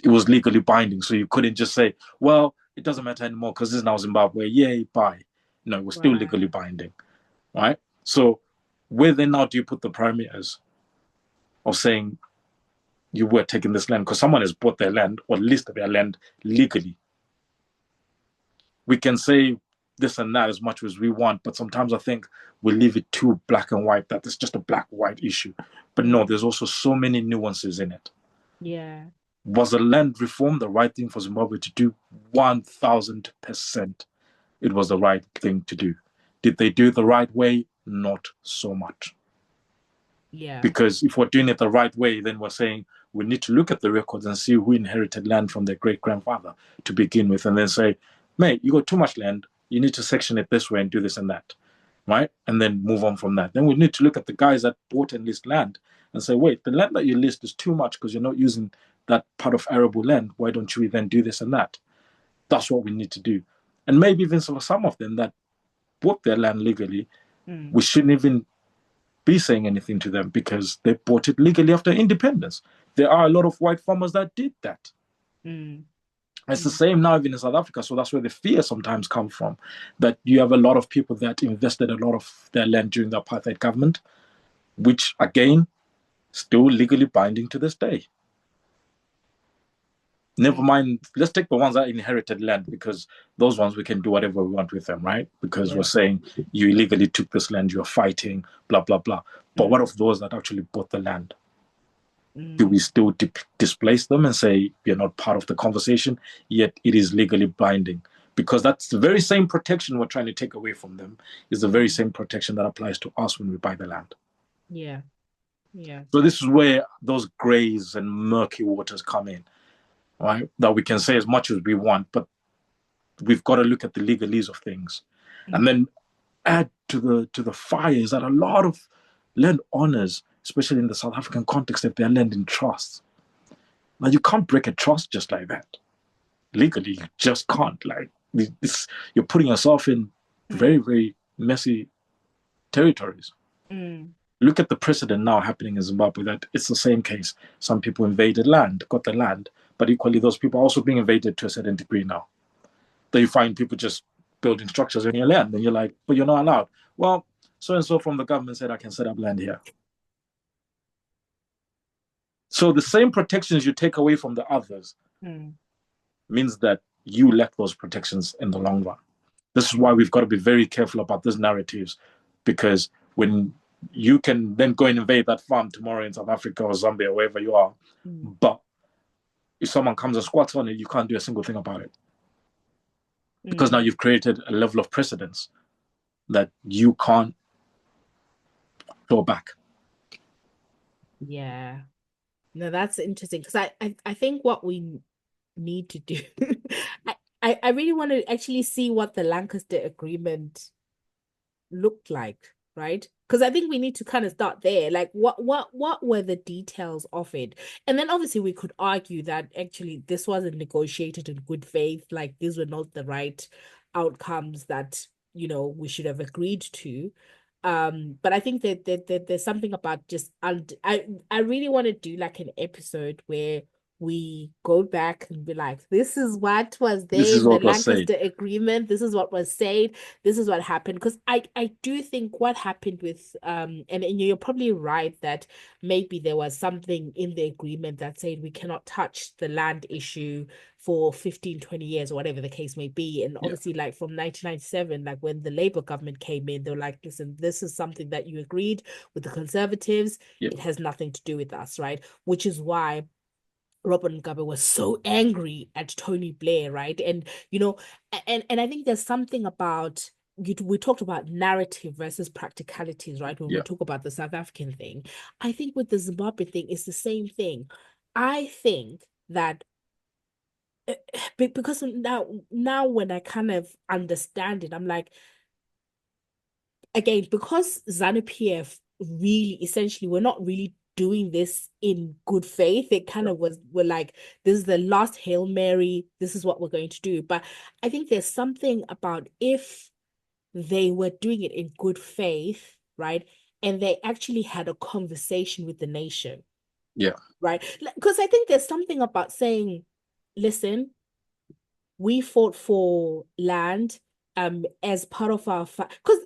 It was legally binding, so you couldn't just say, "Well, it doesn't matter anymore because this is now Zimbabwe. Yay, bye." No, it was still legally Right. binding, right? So, where then now do you put the parameters of saying you were taking this land because someone has bought their land or listed their land legally? We can say this and that as much as we want, but sometimes I think we leave it too black and white that it's just a black white issue. But no, Mm. there's also so many nuances in it. Yeah. Was the land reform the right thing for Zimbabwe to do? 1000%. It was the right thing to do. Did they do it the right way? Not so much. Yeah. Because if we're doing it the right way, then we're saying we need to look at the records and see who inherited land from their great grandfather to begin with, and then say, mate, you got too much land. You need to section it this way and do this and that, right? And then move on from that. Then we need to look at the guys that bought and leased land and say, wait, the land that you list is too much because you're not using that part of arable land. Why don't you then do this and that? That's what we need to do. And maybe even for some of them that bought their land legally, Mm. we shouldn't even be saying anything to them because they bought it legally after independence. There are a lot of white farmers that did that. Mm. It's the Mm. same now even in South Africa. So that's where the fear sometimes comes from. That you have a lot of people that invested a lot of their land during the apartheid government, which again, still legally binding to this day. Never Mm. mind, let's take the ones that inherited land because those ones we can do whatever we want with them, right? Because we're Yeah. saying you illegally took this land, you're fighting, blah, blah, blah. But what Mm. of those that actually bought the land? Do we Mm. still displace them and say you're not part of the conversation, yet it is legally binding? Because that's the very same protection we're trying to take away from them, is the very Mm. same protection that applies to us when we buy the land. Yeah. Yeah. So this is where those grays and murky waters come in, right? That we can say as much as we want, but we've got to look at the legalese of things. And Mm. then add to the fire is that a lot of land owners, especially in the South African context, if they're land in trusts, now you can't break a trust just like that. Legally, you just can't. Like this, you're putting yourself in very, Mm. very messy territories. Mm. Look at the precedent now happening in Zimbabwe that it's the same case. Some people invaded land, got the land, but equally those people are also being invaded to a certain degree now. That you find people just building structures on your land, and you're like, but you're not allowed. Well, so and so from the government said I can set up land here. So the same protections you take away from the others Mm. means that you lack those protections in the long run. This is why we've got to be very careful about these narratives, because when you can then go and invade that farm tomorrow in South Africa or Zambia or wherever you are, Mm. but if someone comes and squats on it, you can't do a single thing about it because now Mm. you've created a level of precedence that you can't go back. Yeah. No, that's interesting because I think what we need to do, I really want to actually see what the Lancaster Agreement looked like, right? Because I think we need to kind of start there. Like what were the details of it? And then obviously we could argue that actually this wasn't negotiated in good faith, like these were not the right outcomes that, we should have agreed to. But I think that there's something about just and I really want to do like an episode where we go back and be like, this is what was This there is in the what was said. Lancaster Agreement. This is what was said. This is what happened. Because I do think what happened with and you're probably right that maybe there was something in the agreement that said we cannot touch the land issue for 15, 20 years or whatever the case may be. And Yeah, obviously, like from 1997, like when the Labour government came in, they were like, listen, this is something that you agreed with the Conservatives. yeah, It has nothing to do with us, right? Which is why Robert Mugabe was so angry at Tony Blair, right? And and I think there's something about we talked about narrative versus practicalities, right? When we yeah, talk about the South African thing, I think with the Zimbabwe thing, it's the same thing. I think that because now when I kind of understand it, I'm like, again, because ZANU PF really essentially we're not really doing this in good faith. It kind of were like, this is the last Hail Mary, this is what we're going to do. But I think there's something about if they were doing it in good faith, right? And they actually had a conversation with the nation, Yeah. right? Because I think there's something about saying, listen, we fought for land as part of our because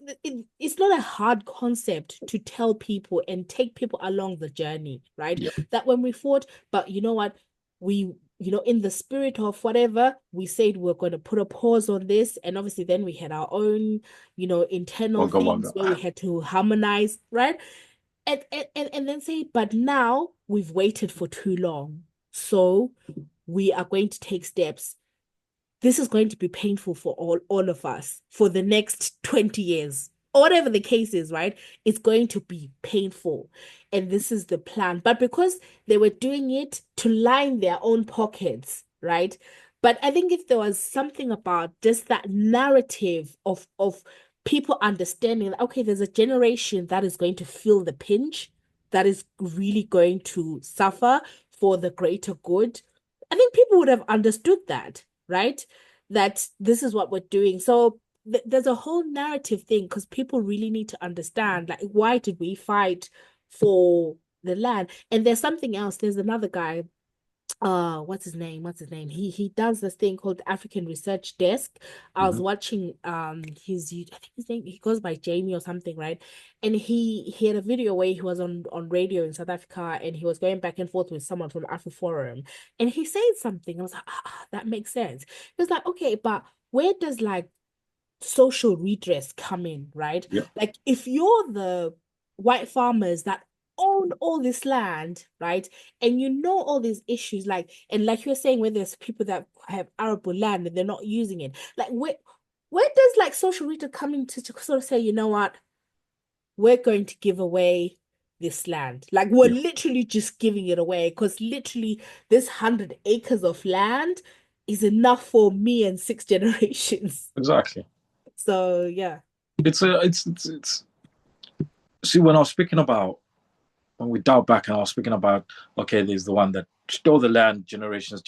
it's not a hard concept to tell people and take people along the journey, right? Yeah. That when we fought, but you know what, we in the spirit of whatever, we said we're going to put a pause on this, and obviously then we had our own internal Wagga things wagga. where we had to harmonize, right? And then say, but now we've waited for too long, so we are going to take steps. This is going to be painful for all of us for the next 20 years, or whatever the case is, right? It's going to be painful, and this is the plan. But because they were doing it to line their own pockets, right? But I think if there was something about just that narrative of people understanding that, okay, there's a generation that is going to feel the pinch, that is really going to suffer for the greater good, I think people would have understood that, right? That this is what we're doing. So there's a whole narrative thing because people really need to understand, like, why did we fight for the land? And there's something else. There's another guy, what's his name, he does this thing called African Research Desk. I was Mhm. watching his, I think his name, he goes by Jamie or something, right? And he had a video where he was on radio in South Africa, and he was going back and forth with someone from AfriForum, and he said something. I was like, that makes sense. He was like, okay, but where does like social redress come in, right? Yeah. Like if you're the white farmers that own all this land, right? And you know all these issues, like, and like you're saying, where there's people that have arable land and they're not using it, like where does like social redress come in to sort of say, you know what, we're going to give away this land. Like we're Yeah. literally just giving it away because literally this 100 acres of land is enough for me and six generations. Exactly. So yeah. It's see, when I was speaking about, when we dialed back and I was speaking about, okay, there's the one that stole the land generations.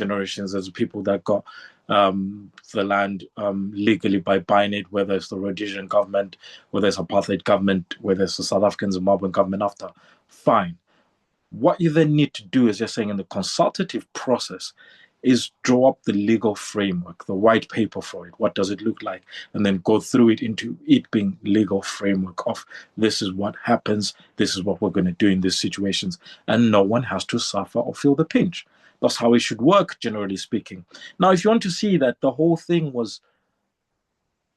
There's people that got the land legally by buying it, whether it's the Rhodesian government, whether it's apartheid government, whether it's the South African Zimbabwean government after. Fine. What you then need to do is, just saying, in the consultative process, is draw up the legal framework, the white paper for it. What does it look like? And then go through it into it being legal framework of, this is what happens, this is what we're going to do in these situations. And no one has to suffer or feel the pinch. That's how it should work, generally speaking. Now, if you want to see that the whole thing was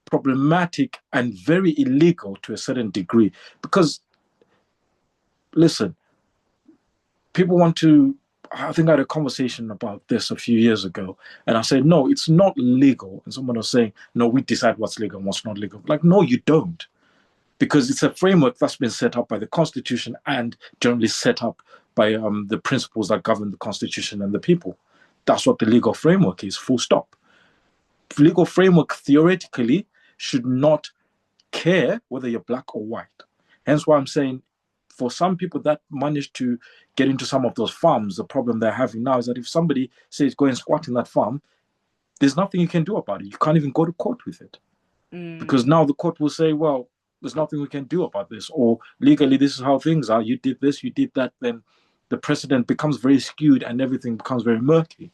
problematic and very illegal to a certain degree, because, listen, people want to, I think I had a conversation about this a few years ago, and I said, no, it's not legal. And someone was saying, no, we decide what's legal and what's not legal. Like, no, you don't, because it's a framework that's been set up by the Constitution and generally set up by the principles that govern the Constitution and the people. That's what the legal framework is, full stop. Legal framework theoretically should not care whether you're black or white. Hence why I'm saying, for some people that manage to get into some of those farms, the problem they're having now is that if somebody says go and squat in that farm, there's nothing you can do about it. You can't even go to court with it, because Mm, now the court will say, well, there's nothing we can do about this, or legally this is how things are. You did this, you did that. Then the precedent becomes very skewed and everything becomes very murky.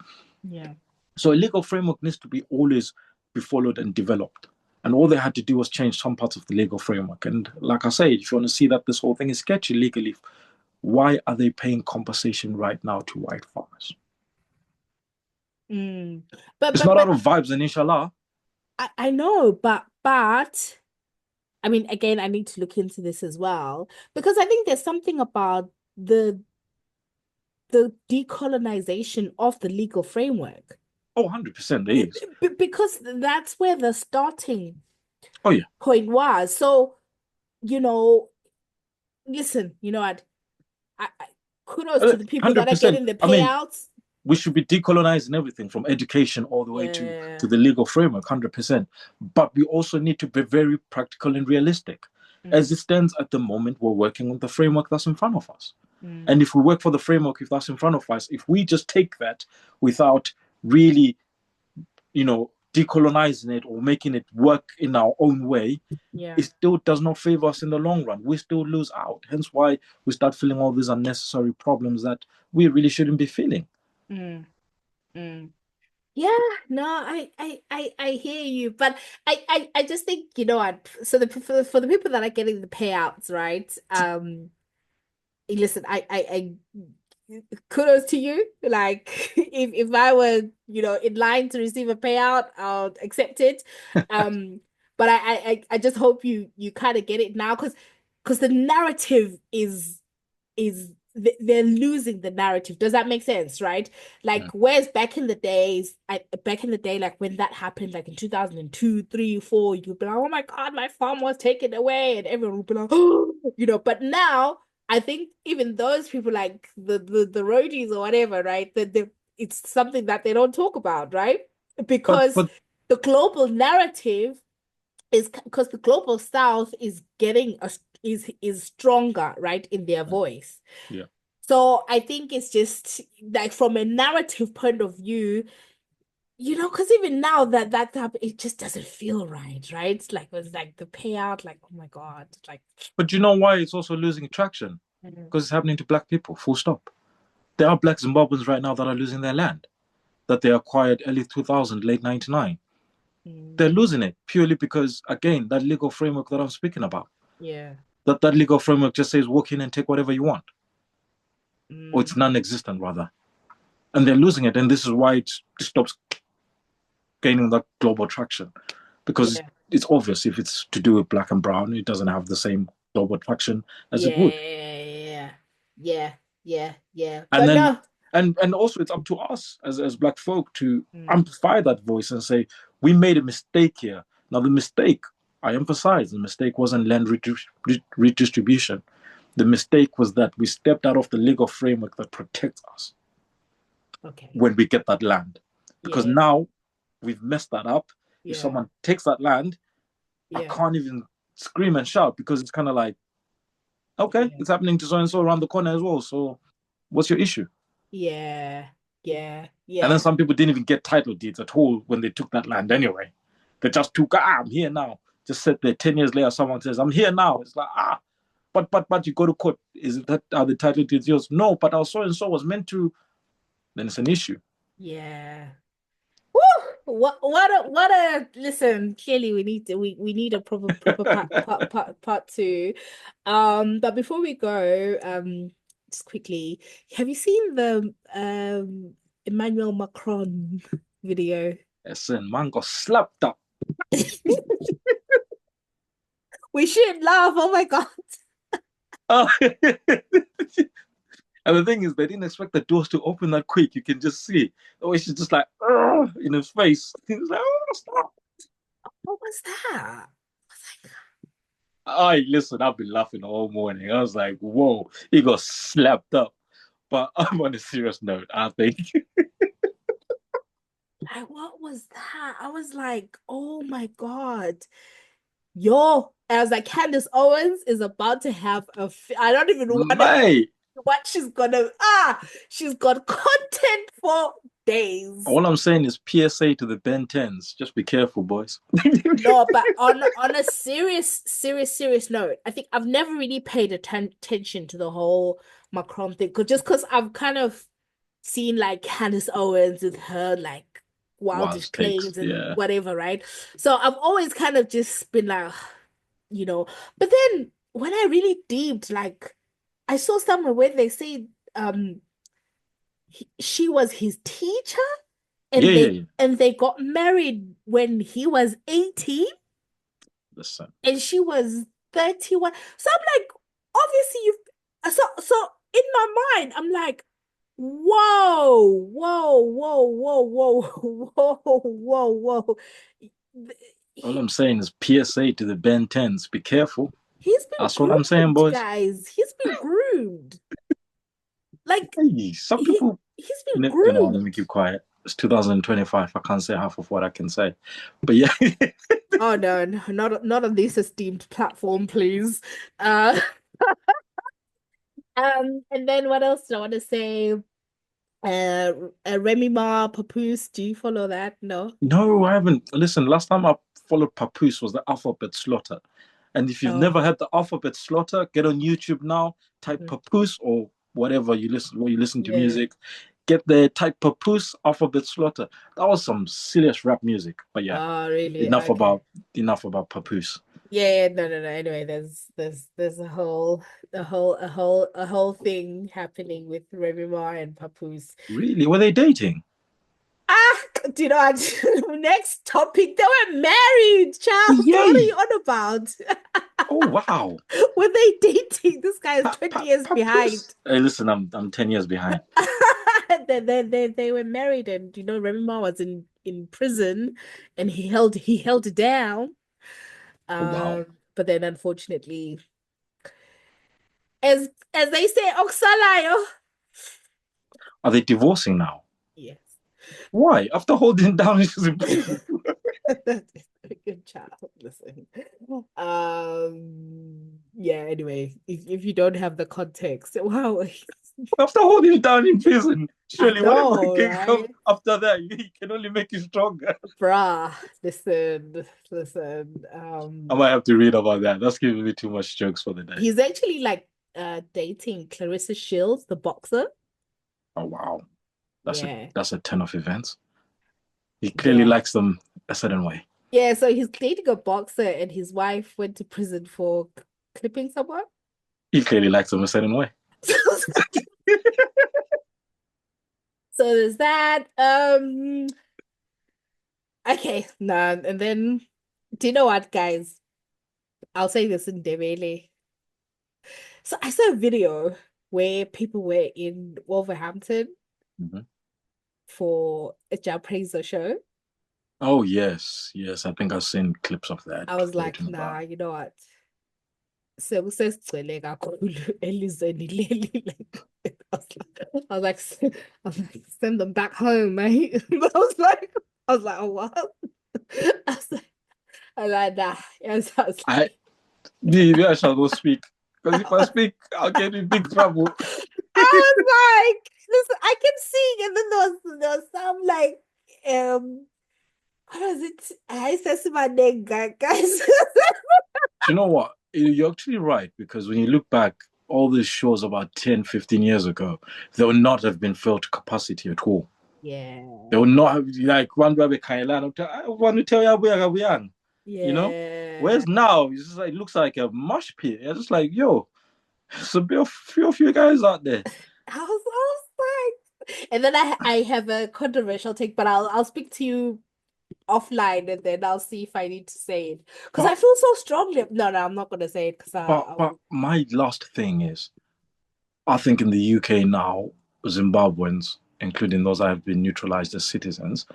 yeah. So a legal framework needs to be always be followed and developed. And all they had to do was change some parts of the legal framework. And like I said, if you want to see that this whole thing is sketchy legally, why are they paying compensation right now to white farmers? Mm. But It's but not out but of vibes and inshallah. I know, but I mean, again, I need to look into this as well because I think there's something about the decolonization of the legal framework. Oh, 100% there is. Because that's where the starting Oh, yeah. point was. So, you know, listen, you know what? I kudos to the people that are 100%. getting the I mean, payouts. we should be decolonizing everything from education all the way to Yeah. the legal framework, 100%. But we also need to be very practical and realistic. As Mm, it stands at the moment, we're working on the framework that's in front of us. Mm. And if we work for the framework, if that's in front of us, if we just take that without really, decolonizing it or making it work in our own way, Yeah. it still does not favor us in the long run. We still lose out. Hence why we start feeling all these unnecessary problems that we really shouldn't be feeling. Mm. Mm. Yeah, no, I hear you, but I just think, you know what, so for the people that are getting the payouts, right? Listen, kudos to you. Like, if I were, in line to receive a payout, I'll accept it. But I just hope you kind of get it now, because the narrative is they're losing the narrative. Does that make sense, right? Like, Yeah. whereas back in the day, like when that happened, like in 2002, 3, 4, you'd be like, oh my God, my farm was taken away, and everyone would be like, oh, but now I think even those people, like the roadies or whatever, right? That it's something that they don't talk about, right? But Because but the global narrative is, because the global south is getting is stronger, right, in their voice. yeah. So I think it's just like from a narrative point of view, because even now that it just doesn't feel right, right? It's like, it was like the payout, like, oh my God, like. But you know why it's also losing traction? Mhm. Because it's happening to black people. Full stop. There are black Zimbabweans right now that are losing their land that they acquired early 2000, late 99. Mm. They're losing it purely because, again, that legal framework that I'm speaking about. Yeah. That legal framework just says walk in and take whatever you want, or Mm. it's non-existent rather, and they're losing it. And this is why it stops gaining that global traction, because Yeah. it's obvious if it's to do with black and brown, it doesn't have the same global traction as it would. Yeah. Yeah. Yeah. Yeah. And But then no. and also it's up to us as black folk to Mm. amplify that voice and say we made a mistake here. Now the mistake, I emphasize, the mistake wasn't land redistribution. The mistake was that we stepped out of the legal framework that protects us Okay. when we get that land, because Yeah. now we've messed that up. If Yeah. someone takes that land, I Yeah. can't even scream and shout, because it's kind of like, okay, Yeah. it's happening to so and so around the corner as well, so what's your issue? Yeah. Yeah. And then Yeah. some people didn't even get title deeds at all when they took that land anyway. They just took, I'm here now. Just sit there. 10 years later, someone says, I'm here now. It's like, but you go to court. Is it that, are the title deeds yours? No, but our so and so was meant to. Then it's an issue. Yeah. Woo! What a listen, clearly we need a proper part two. But before we go, just quickly, have you seen the Emmanuel Macron video? Listen, man got slapped up. We should laugh. Oh my God. Oh. And the thing is, they didn't expect the doors to open that quick. You can just see. Oh, she's just like, in his face. He's like, oh, stop. What was that? I was like, I listen, I've been laughing all morning. I was like, whoa, he got slapped up. But I'm on a serious note, I think. what was that? I was like, oh my God. Yo, I was like, Candace Owens is about to have I don't even want to Mate, what she's got content for days. all I'm saying is PSA to the Ben 10s. Just be careful, boys. No, but on a serious note, I think I've never really paid attention to the whole Macron thing, just because I've kind of seen like Candace Owens with her like Wild wildish takes, claims and yeah. whatever, right? So I've always kind of just been like, you know, but then when I really deeped, like I saw somewhere where they say she was his teacher, Yeah, and yeah, they yeah. and they got married when he was 18 Listen. and she was 31. So I'm like, obviously so in my mind, I'm like, whoa. All He, I'm saying is PSA to the Ben 10s. Be careful. he's been That's all I'm saying, groomed, boys. guys. He's been groomed. Like Hey, some people, he's been groomed. let me keep quiet. It's 2025. I can't say half of what I can say. But yeah, Oh no, not on this esteemed platform, please. Uh And then what else did I want to say? Remy Ma, Papoose, do you follow that? No? No, I haven't. Listen, last time I followed Papoose was the Alphabet Slaughter. And if you've never Oh. had the Alphabet Slaughter, get on YouTube now, type Mm. Papoose or whatever you listen, where you listen to Yeah. music. Get there, type Papoose, Alphabet Slaughter. That was some serious rap music. But yeah, Oh, really? enough Okay. about enough about Papoose. Yeah, yeah, no, no, no. Anyway, there's a whole thing happening with Remy Ma and Papoose. Really? Were they dating? Ah, do you know what? Next topic. They were married, child. What are you Yay! on about? Oh wow. Were they dating? This guy is 20 years behind. Papoose. Hey, listen, I'm 10 years behind. They were married, and Remy Ma was in prison, and he held it down. Oh wow. But then unfortunately, as they say, Oksalayo. Are they divorcing now? Yes. Why? After holding down his prison. Good child. Listen. Yeah, anyway, if you don't have the context, wow. After holding you down in prison, I surely whatever know, can come right? after that, you can only make you stronger. Bruh, listen. I might have to read about that. That's giving me too much jokes for the day. He's actually like dating Clarissa Shields, the boxer. Oh wow, that's a Yeah. that's a 10 of events. He clearly Yeah. likes them a certain way. Yeah, so he's dating a boxer and his wife went to prison for clipping someone. He clearly likes them a certain way. So there's that. Okay, nah, and then do you know what, guys? I'll say this in Debele. So I saw a video where people were in Wolverhampton Mhm. for a Japanese show. Oh yes, yes. I think I've seen clips of that I was like, floating nah, about. you know what? Sekusegcwele kakhulu elizweni leli. Like, I was like, send them back home, mate. I was like, oh, what? I was like, nah. Yes, I was I like, maybe I shall go speak. Because if I speak, I'll get in big trouble. I was like, listen, I can sing, and then there was some like, what was it? I said to my name, guys. Do you know what? You're actually right, because when you look back, all these shows about 10, 15 years ago, they would not have been filled to capacity at all. They Yeah, would not have, like, one baby Kailan, I want to tell you, we young, you know? yeah. Whereas now, it's just like, it looks like a mosh pit. It's just like, yo, there's a few of you guys out there. I was like, and then I have a controversial take, but I'll speak to you offline, and then I'll see if I need to say it because But, I feel so strongly. No, no, I'm not gonna say it because but my last thing is, I think in the UK now, Zimbabweans, including those that have been neutralized as citizens,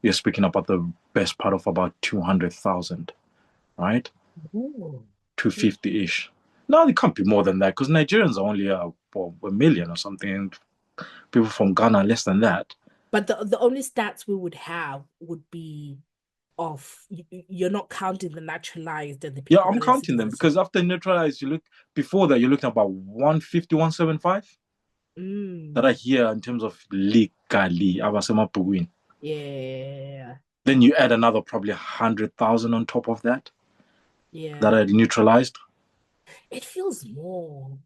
you're speaking about the best part of about 200,000, right? Ooh. 250 ish. No, it can't be more than that because Nigerians are only well, a million or something. And people from Ghana less than that. But the only stats we would have would be of you're not counting the naturalized and the Yeah, people I'm that are counting them citizenship. because after neutralized, you look before that, you're looking about 150, 175 that Mm, are here in terms of legally. Abasemapugwin. yeah, Then you add another probably 100,000 on top of that that yeah. are neutralized. It feels more.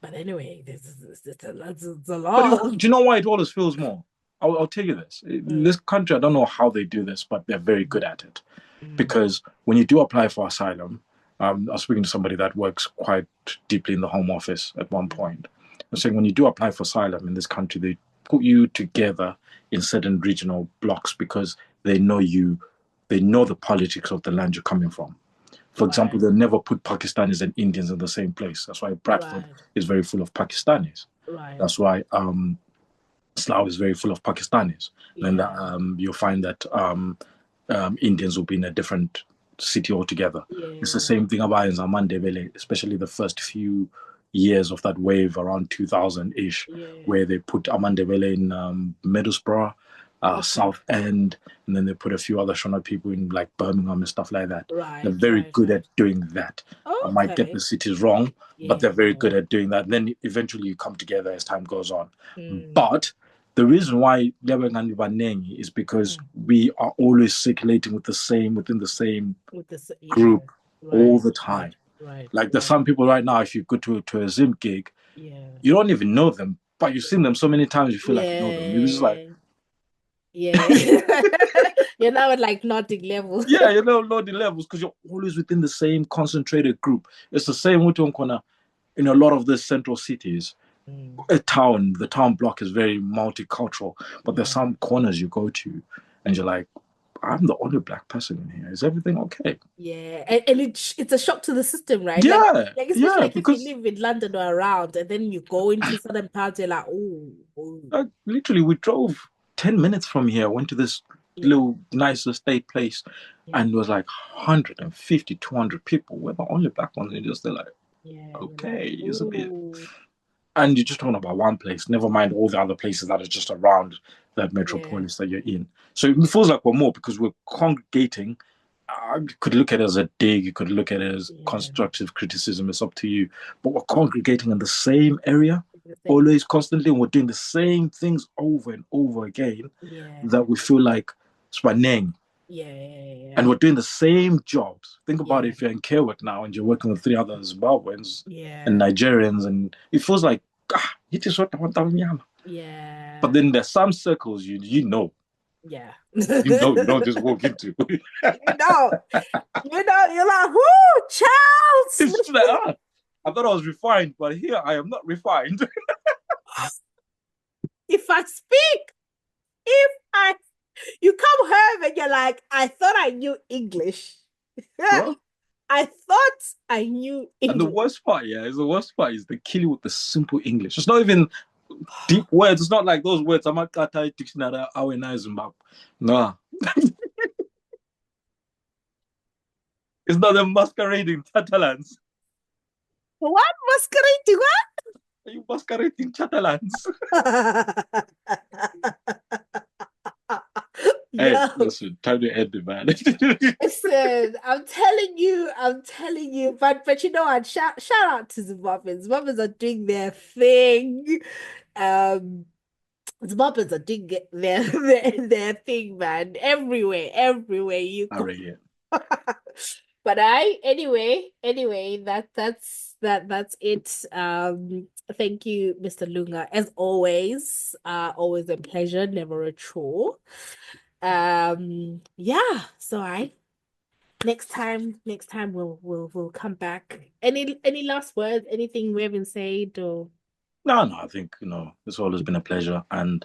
But anyway, it's a But lot. do you know why it always feels more? I'll tell you this. Mm, This country, I don't know how they do this, but they're very good at it. mm, Because when you do apply for asylum, I was speaking to somebody that works quite deeply in the Home Office at one mm. point. I'm saying when you do apply for asylum in this country, they put you together in certain regional blocks because they know you, they know the politics of the land you're coming from. For example, Right, they'll never put Pakistanis and Indians in the same place. That's why Bradford right, is very full of Pakistanis. right. That's why Slough is very full of Pakistanis. And then Yeah, you'll find that Indians will be in a different city altogether. It's the yeah, same thing about in Zamandebele, especially the first few years of that wave around 2000 ish, yeah. where they put Amandebele in Middlesbrough, Okay. South End, and then they put a few other Shona people in like Birmingham and stuff like that. They're Right, very right, good right. at doing that. I might get the Okay. cities wrong, but they're very Yeah. good at doing that. And then eventually you come together as time goes on. Mm, But the reason why Lebengani Banengi is because mm. we are always circulating within the same With this, yeah. group all Right, the right, time. right, Like there's right. some people right now, if you go to a Zim gig, Yeah. you don't even know them, but you've seen them so many times you feel like you know them. You're just like, Yeah. Yeah. You're now at like nodding level. yeah, you know the levels because you're always within the same concentrated group. It's the same with Corner in a lot of the central cities. Mm, The town block is very multicultural, but there's yeah. some corners you go to and you're like, I'm the only black person in here. Is everything okay? Yeah. And it's a shock to the system, right? Yeah, Like especially yeah, like if you because live in London or around and then you go into certain parts, you're like, oh, oh. literally we drove 10 minutes from here, went to this Yeah. little nice estate place, Yeah. and there was like 150, 200 people. We're the only black ones. And just they're like, Yeah. You're like, okay, it's a bit. oh, And you're just talking about one place, never mind all the other places that are just around that yeah. metropolis that you're in. So it feels like we're more because we're congregating. You could look at it as a dig, you could look at it as Yeah. constructive criticism, it's up to you. But we're congregating in the same area, It's the same. always constantly, and we're doing the same things over and over again Yeah. that we feel like spanning. Yeah. Yeah. And we're doing the same jobs. Think about it, Yeah. if you're in care work now and you're working with three other Zimbabweans and Yeah. Nigerians, and it feels like, it is what I want. But Yeah. then there's some circles Yeah. you don't just walk into. You know, you're like, whoo, Charles. It's just like, I thought I was refined, but here I am not refined. If I speak, if I, you come home and you're like, I thought I knew English. Bro. I thought I knew And the English. worst part, yeah, is the worst part is they kill you with the simple English. It's not even deep words. It's not like those words. I'm not dictionary. No, it's not them masquerading Catalans. What masquerade? Are you masquerading Catalans? What? Hey, Yo, listen, time to end it, man. listen, I'm telling you, but you know what? Shout out to Zimbabweans. Zimbabweans are doing their thing. Um, Zimbabweans are doing their thing, man. Everywhere you All go. right, yeah. But anyway, that's it. Thank you, Mr. Lunga. As always, always a pleasure, never a chore. Yeah, so I next time we'll come back. Any last words, anything we haven't said or No, I think, it's always been a pleasure. And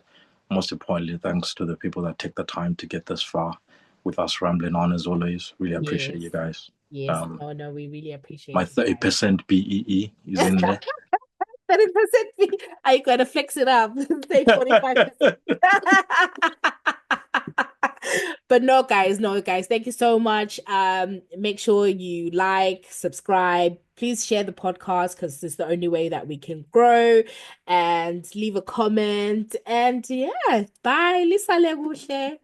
most importantly, thanks to the people that take the time to get this far with us rambling on as always. Really appreciate yes, you guys. yes, Um, no, we really appreciate my you guys. 30% BEE is in there. 30% fee. I gotta flex it up. Say 45%. But no, guys, thank you so much. Make sure you like, subscribe. Please share the podcast because it's the only way that we can grow and leave a comment. And yeah, bye. Lisa Legushe.